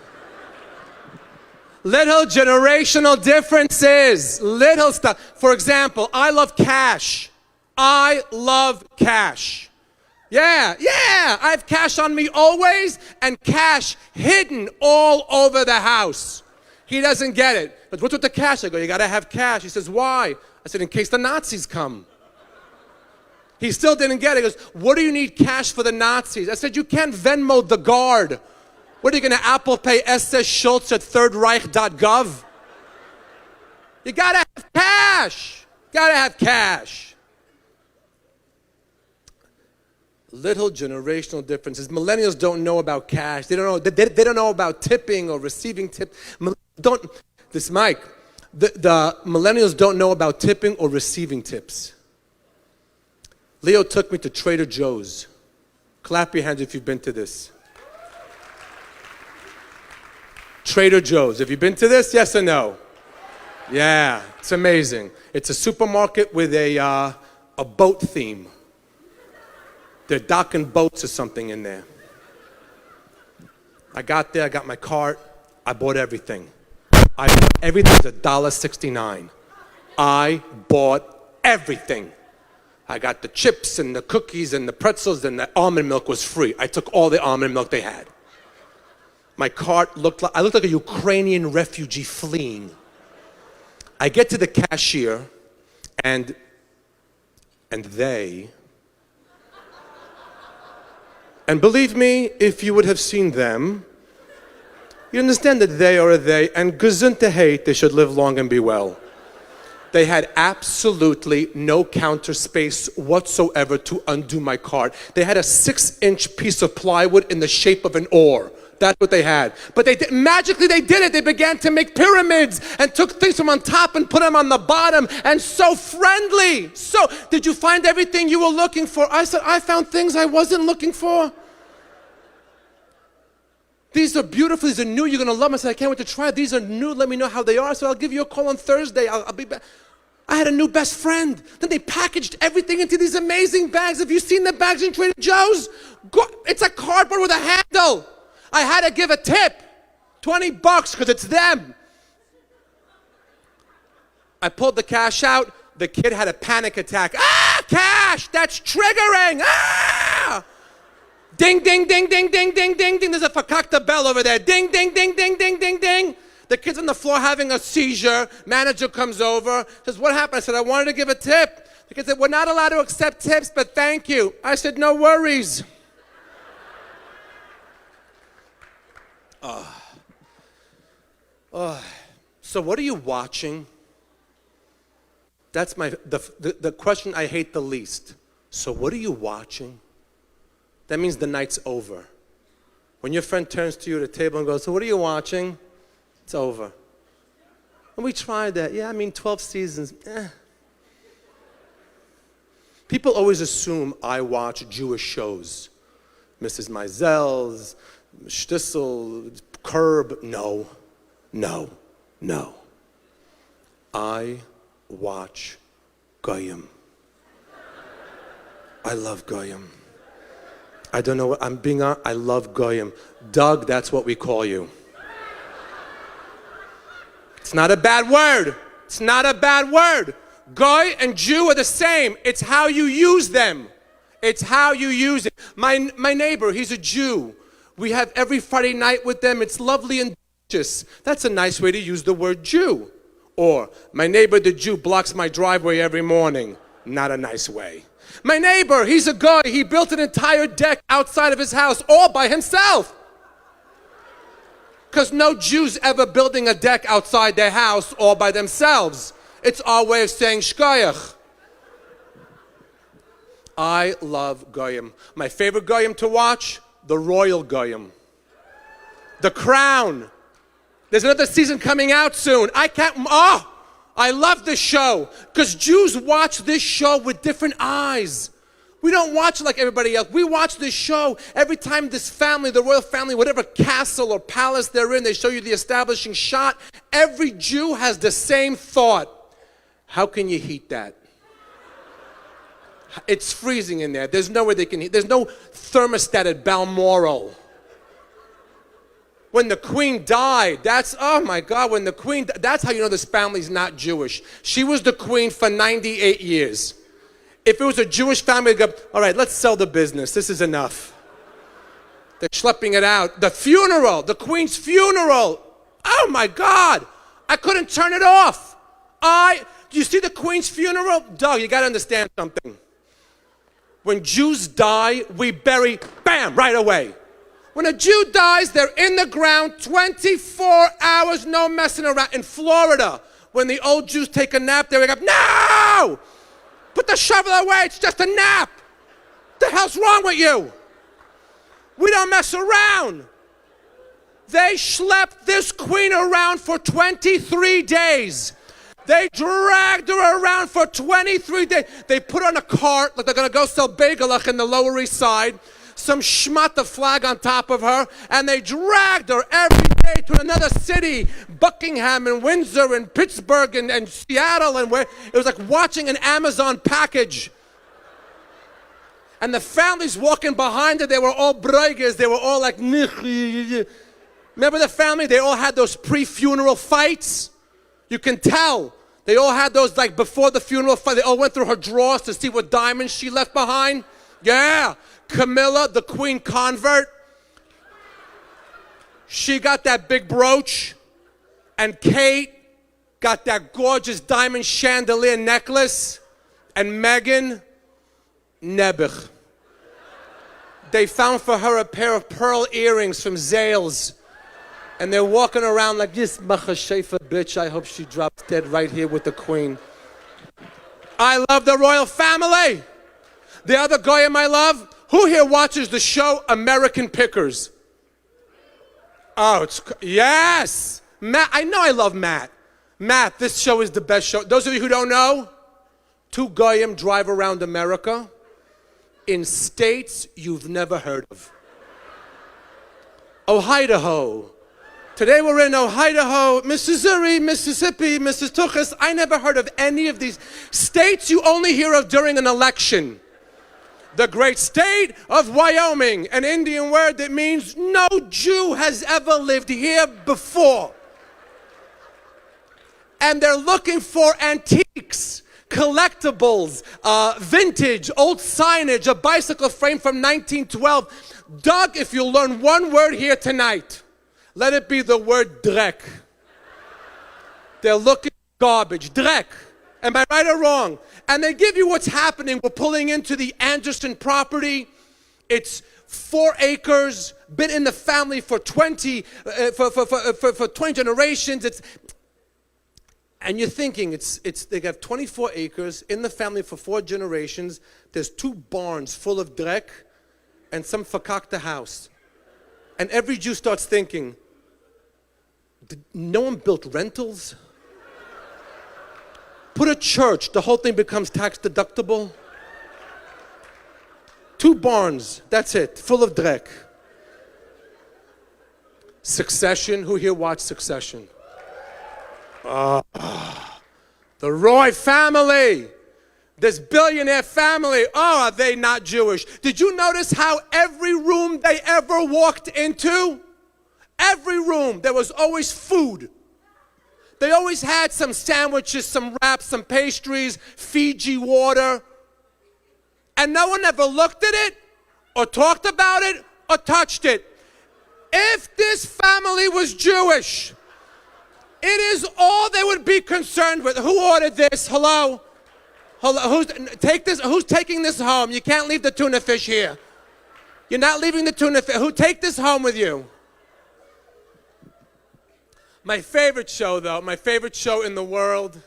Little generational differences, little stuff. For example, I love cash. I love cash. Yeah, I have cash on me always and cash hidden all over the house. He doesn't get it. But what's with the cash? I go, you gotta have cash. He says, why? I said, in case the Nazis come. He still didn't get it. He goes, what do you need cash for the Nazis? I said, you can't Venmo the guard. What are you gonna Apple Pay SS Schultz at thirdreich.gov? You gotta have cash. Gotta have cash. Little generational differences. Millennials don't know about cash. They don't know about tipping or receiving tip. The millennials don't know about tipping or receiving tips. Leo took me to Trader Joe's. Clap your hands if you've been to this. Trader Joe's. Have you been to this? Yes or no? Yeah, it's amazing. It's a supermarket with a boat theme. They're docking boats or something in there. I got there, I got my cart, I bought everything. Everything's $1.69. I bought everything. I got the chips and the cookies and the pretzels, and the almond milk was free. I took all the almond milk they had. My cart I looked like a Ukrainian refugee fleeing. I get to the cashier, and they, and believe me, if you would have seen them, you understand that they are a they, and gesundheit, they should live long and be well. They had absolutely no counter space whatsoever to undo my cart. They had a 6-inch piece of plywood in the shape of an oar. That's what they had. But magically they did it. They began to make pyramids and took things from on top and put them on the bottom, and so friendly. So, did you find everything you were looking for? I said, I found things I wasn't looking for. These are beautiful, these are new, you're gonna love them. I said, I can't wait to try it. These are new, let me know how they are. So I'll give you a call on Thursday, I'll be back. I had a new best friend. Then they packaged everything into these amazing bags. Have you seen the bags in Trader Joe's? It's a cardboard with a handle. I had to give a tip, $20 because it's them. I pulled the cash out, the kid had a panic attack. Ah, cash, that's triggering, ah! Ding, ding, ding, ding, ding, ding, ding, ding. There's a fakakta bell over there. Ding, ding, ding, ding, ding, ding, ding. The kid's on the floor having a seizure. Manager comes over, says, what happened? I said, I wanted to give a tip. The kid said, we're not allowed to accept tips, but thank you. I said, no worries. So what are you watching? That's the question I hate the least. So what are you watching? That means the night's over. When your friend turns to you at a table and goes, so what are you watching? It's over. And we tried that. Yeah, 12 seasons. People always assume I watch Jewish shows. Mrs. Meisel's, Shtisel, Curb. No, no, no. I watch Goyim. I love Goyim. I don't know what I'm being on. I love Goyim. Doug, that's what we call you. It's not a bad word. It's not a bad word. Goy and Jew are the same. It's how you use them. It's how you use it. My neighbor, he's a Jew. We have every Friday night with them. It's lovely and delicious. That's a nice way to use the word Jew. Or, my neighbor, the Jew, blocks my driveway every morning. Not a nice way. My neighbor, he's a guy. He built an entire deck outside of his house all by himself. Because no Jews ever building a deck outside their house all by themselves. It's our way of saying shkoyach. I love Goyim. My favorite Goyim to watch, the Royal Goyim. The Crown. There's another season coming out soon. I love this show because Jews watch this show with different eyes. We don't watch it like everybody else. We watch this show every time this family, the royal family, whatever castle or palace they're in, they show you the establishing shot. Every Jew has the same thought. How can you heat that? It's freezing in there. There's no way they can heat. There's no thermostat at Balmoral. When the queen died, oh my God, that's how you know this family's not Jewish. She was the queen for 98 years. If it was a Jewish family, they'd go, all right, let's sell the business. This is enough. They're schlepping it out. The funeral, the queen's funeral. Oh my God, I couldn't turn it off. Do you see the queen's funeral? Doug, you got to understand something. When Jews die, we bury, bam, right away. When a Jew dies, they're in the ground 24 hours, no messing around. In Florida, when the old Jews take a nap, they wake up, no! Put the shovel away, it's just a nap. What the hell's wrong with you? We don't mess around. They schlepped this queen around for 23 days. They dragged her around for 23 days. They put her on a cart, like they're gonna go sell bagelach in the Lower East Side. Some schmata flag on top of her, and they dragged her every day to another city, Buckingham and Windsor and Pittsburgh and Seattle, and where it was like watching an Amazon package. And the families walking behind her, they were all breigers, they were all like, remember the family? They all had those pre-funeral fights. You can tell They all had those, like, before the funeral, they all went through her drawers to see what diamonds she left behind. Yeah. Camilla, the queen convert, she got that big brooch. And Kate got that gorgeous diamond chandelier necklace. And Meghan, Nebuch. They found for her a pair of pearl earrings from Zales. And they're walking around like this Machashefa bitch. I hope she drops dead right here with the queen. I love the royal family. The other goyim I love. Who here watches the show American Pickers? Oh, yes. Matt, I know I love Matt. Matt, this show is the best show. Those of you who don't know, two goyim drive around America in states you've never heard of. Ohio. Today we're in Ohio, Missouri, Mississippi, Mississippi. I never heard of any of these states you only hear of during an election. The great state of Wyoming, an Indian word that means no Jew has ever lived here before. And they're looking for antiques, collectibles, vintage, old signage, a bicycle frame from 1912. Doug, if you'll learn one word here tonight, let it be the word drek. They're looking for garbage, drek. Am I right or wrong? And they give you what's happening. We're pulling into the Anderson property. It's 4 acres, been in the family for 20 generations. And you're thinking, they have 24 acres in the family for 4 generations. There's 2 barns full of drek and some fakakta house. And every Jew starts thinking, no one built rentals? Put a church, the whole thing becomes tax deductible. 2 barns, that's it, full of drek. Succession, who here watched Succession? The Roy family, this billionaire family, are they not Jewish? Did you notice how every room they ever walked into, every room, there was always food. They always had some sandwiches, some wraps, some pastries, Fiji water. And no one ever looked at it, or talked about it, or touched it. If this family was Jewish, it is all they would be concerned with. Who ordered this? Hello? Hello? Who's taking this home? You can't leave the tuna fish here. You're not leaving the tuna fish. Who take this home with you? My favorite show, though, my favorite show in the world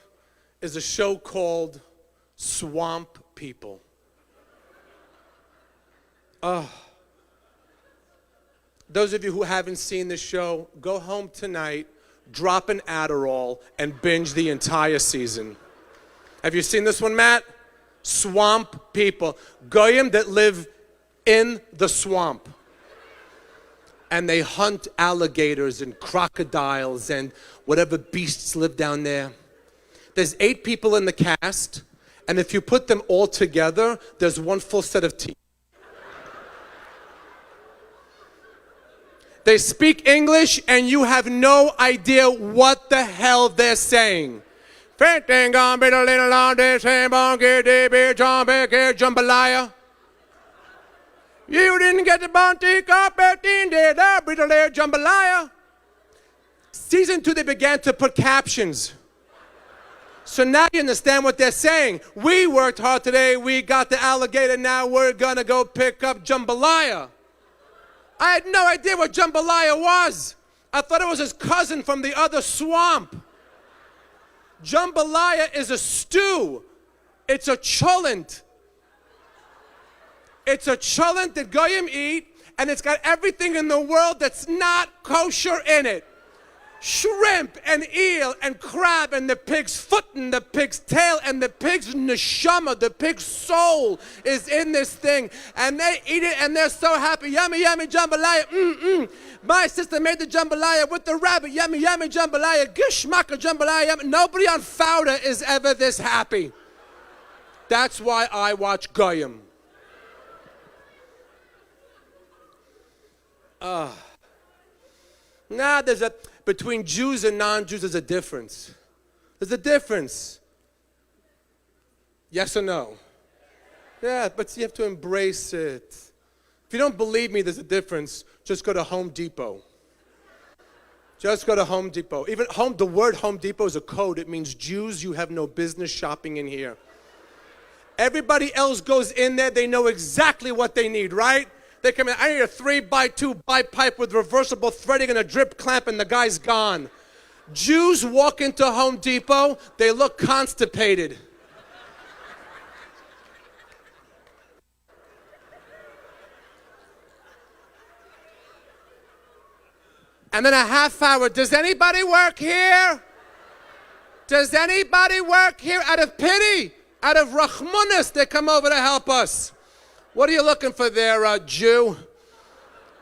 is a show called Swamp People. Those of you who haven't seen this show, go home tonight, drop an Adderall, and binge the entire season. Have you seen this one, Matt? Swamp People. Goyim that live in the swamp. And they hunt alligators and crocodiles and whatever beasts live down there. There's 8 people in the cast, and if you put them all together, there's 1 full set of teeth. They speak English, and you have no idea what the hell they're saying. Jambalaya. You didn't get the bounty carpet in there, jambalaya. Season 2, they began to put captions. So now you understand what they're saying. We worked hard today, we got the alligator, now we're gonna go pick up jambalaya. I had no idea what jambalaya was. I thought it was his cousin from the other swamp. Jambalaya is a stew. It's a cholent. It's a cholent that goyim eat, and it's got everything in the world that's not kosher in it. Shrimp and eel and crab and the pig's foot and the pig's tail and the pig's neshama, the pig's soul is in this thing. And they eat it and they're so happy. Yummy, yummy jambalaya. My sister made the jambalaya with the rabbit. Yummy, yummy jambalaya. Gishmaka jambalaya. Yummy. Nobody on Fauda is ever this happy. That's why I watch goyim. Between Jews and non-Jews there's a difference. There's a difference. Yes or no? Yeah, but you have to embrace it. If you don't believe me there's a difference, just go to Home Depot. Just go to Home Depot. Even the word Home Depot is a code. It means Jews, you have no business shopping in here. Everybody else goes in there, they know exactly what they need, right? They come in, I need a 3x2 bipipe with reversible threading and a drip clamp, and the guy's gone. Jews walk into Home Depot, they look constipated. And then a half hour, does anybody work here? Does anybody work here? Out of pity, out of rachmanis, they come over to help us. What are you looking for there, Jew?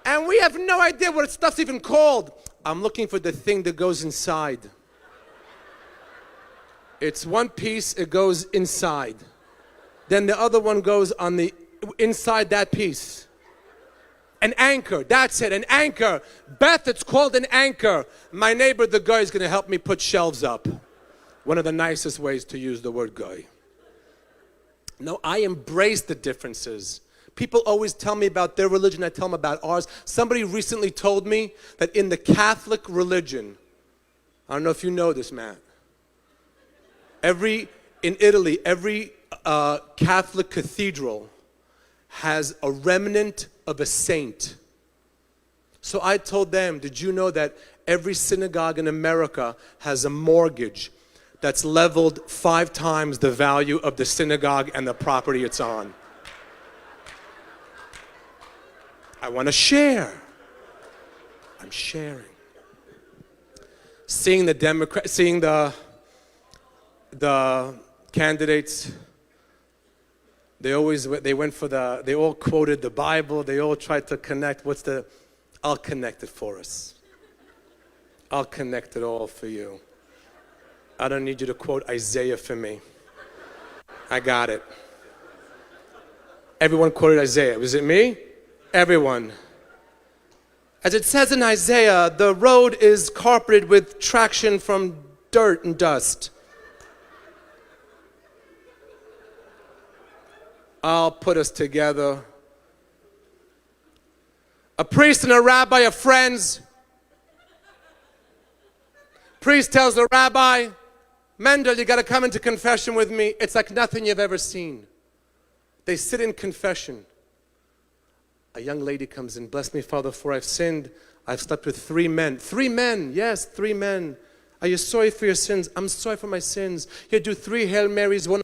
And we have no idea what stuff's even called. I'm looking for the thing that goes inside. It's one piece, it goes inside. Then the other one goes on the inside that piece. An anchor, that's it, an anchor. Beth, it's called an anchor. My neighbor, the guy, is going to help me put shelves up. One of the nicest ways to use the word guy. No, I embrace the differences. People always tell me about their religion, I tell them about ours. Somebody recently told me that in the Catholic religion, I don't know if you know this, Matt. In Italy, every Catholic cathedral has a remnant of a saint. So I told them, did you know that every synagogue in America has a mortgage that's leveled 5 times the value of the synagogue and the property it's on? I want to share. I'm sharing. Seeing the candidates, they all quoted the Bible, they all tried to connect. I'll connect it for us. I'll connect it all for you. I don't need you to quote Isaiah for me. I got it. Everyone quoted Isaiah. Was it me? Everyone. As it says in Isaiah, the road is carpeted with traction from dirt and dust. I'll put us together. A priest and a rabbi are friends. Priest tells the rabbi, Mendel, you got to come into confession with me. It's like nothing you've ever seen. They sit in confession. A young lady comes in, bless me, Father, for I've sinned. I've slept with 3 men. 3 men, yes, 3 men. Are you sorry for your sins? I'm sorry for my sins. You do 3 Hail Marys, $1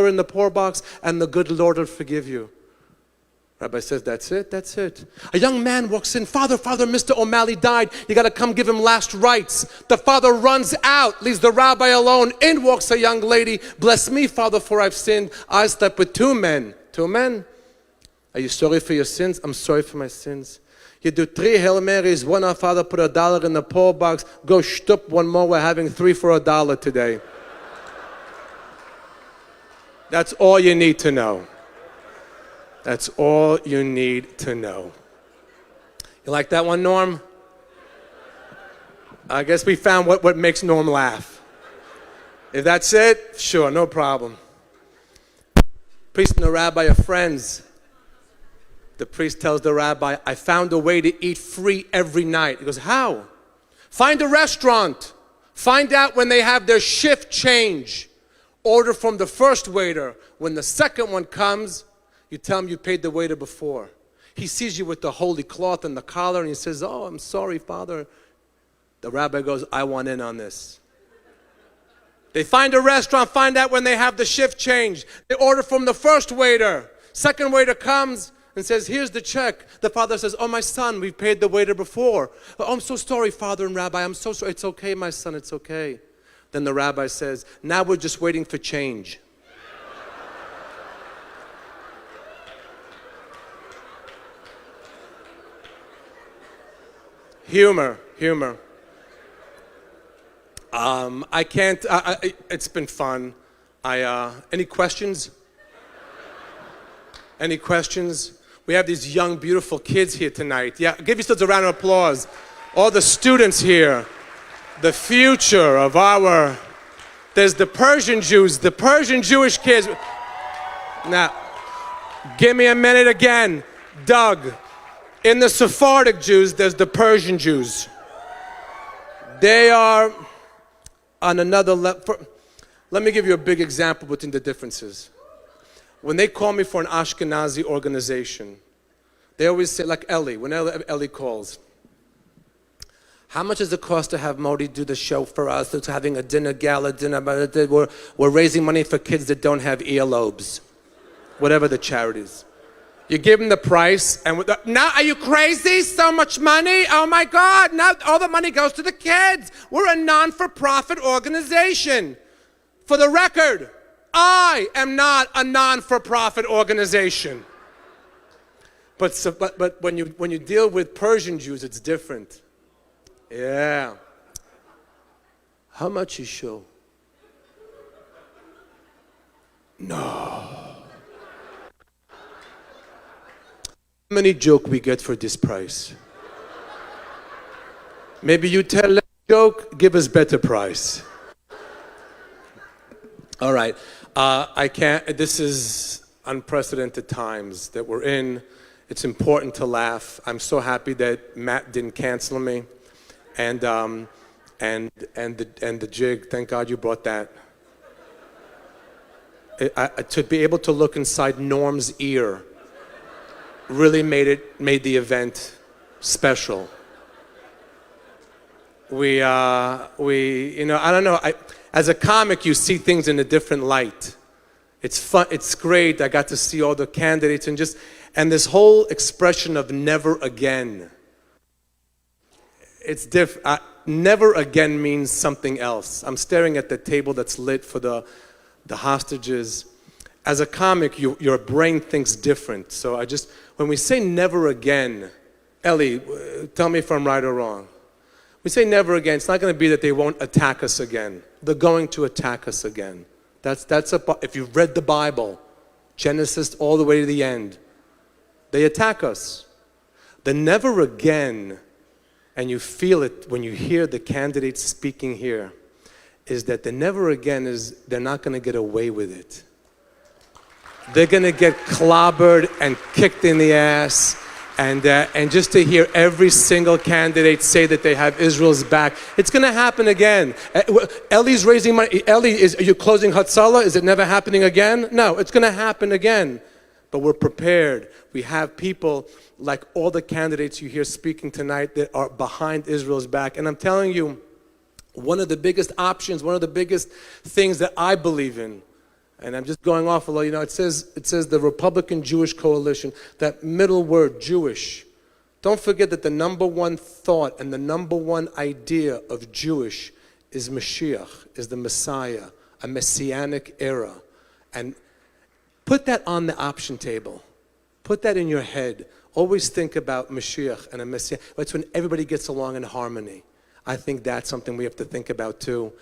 in the poor box, and the good Lord will forgive you. Rabbi says, that's it, that's it. A young man walks in, Father, Mr. O'Malley died. You got to come give him last rites. The father runs out, leaves the rabbi alone. In walks a young lady. Bless me, Father, for I've sinned. I slept with 2 men. 2 men? Are you sorry for your sins? I'm sorry for my sins. You do 3 Hail Marys, 1 Our Father, put $1 in the poor box. Go shtup 1 more. We're having 3 for $1 today. That's all you need to know. That's all you need to know. You like that one, Norm? I guess we found what makes Norm laugh. If that's it, sure, no problem. Priest and the rabbi are friends. The priest tells the rabbi, I found a way to eat free every night. He goes, how? Find a restaurant. Find out when they have their shift change. Order from the first waiter. When the second one comes, you tell him you paid the waiter before. He sees you with the holy cloth and the collar and he says, oh, I'm sorry, Father. The rabbi goes, I want in on this. They find a restaurant, find out when they have the shift change. They order from the first waiter. Second waiter comes and says, here's the check. The father says, oh, my son, we paid the waiter before. Oh, I'm so sorry, Father and Rabbi. I'm so sorry. It's okay, my son, it's okay. Then the rabbi says, now we're just waiting for change. Humor. It's been fun. Any questions? Any questions? We have these young, beautiful kids here tonight. Yeah, give yourselves a round of applause. All the students here, the future of our There's the Persian Jews, the Persian Jewish kids. Now, give me a minute again. Doug, in the Sephardic Jews, there's the Persian Jews. They are on another level. Let me give you a big example between the differences. When they call me for an Ashkenazi organization, they always say, like Ellie, when Ellie calls, how much does it cost to have Modi do the show for us? It's having a dinner, gala dinner. We're raising money for kids that don't have earlobes. Whatever the charities. You give them the price, and now, are you crazy? So much money? Oh my God, now all the money goes to the kids. We're a non-for-profit organization. For the record, I am not a non-for-profit organization. But when you deal with Persian Jews, it's different. Yeah. How much is show? No. How many joke we get for this price? Maybe you tell less joke, give us better price. All right. I can't, this is unprecedented times that we're in. It's important to laugh. I'm so happy that Matt didn't cancel me. And the jig, thank God you brought that. To be able to look inside Norm's ear really made the event special. I don't know, as a comic, you see things in a different light. It's fun, it's great. I got to see all the candidates and this whole expression of never again. It's different. Never again means something else. I'm staring at the table that's lit for the hostages. As a comic, your brain thinks different. So when we say never again, Ellie, tell me if I'm right or wrong. We say never again, it's not going to be that they won't attack us again. They're going to attack us again. If you've read the Bible, Genesis all the way to the end, they attack us. The never again, and you feel it when you hear the candidates speaking here, is that the never again is they're not going to get away with it. They're going to get clobbered and kicked in the ass. And just to hear every single candidate say that they have Israel's back, it's going to happen again. Ellie's raising money. Ellie, are you closing Hatzalah? Is it never happening again? No, it's going to happen again. But we're prepared. We have people like all the candidates you hear speaking tonight that are behind Israel's back. And I'm telling you, one of the biggest options, one of the biggest things that I believe in, and I'm just going off a little, it says the Republican Jewish Coalition, that middle word, Jewish. Don't forget that the number one thought and the number one idea of Jewish is Mashiach, is the Messiah, a messianic era. And put that on the option table. Put that in your head. Always think about Mashiach and a Messiah. That's when everybody gets along in harmony. I think that's something we have to think about too.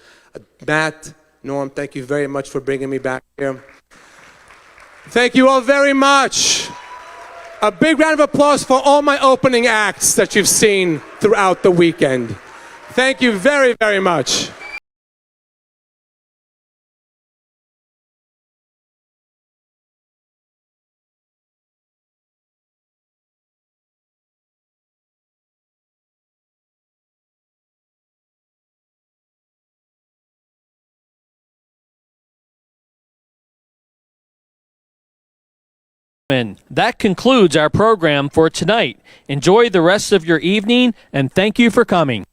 Matt, Norm, thank you very much for bringing me back here. Thank you all very much. A big round of applause for all my opening acts that you've seen throughout the weekend. Thank you very, very much. That concludes our program for tonight. Enjoy the rest of your evening, and thank you for coming.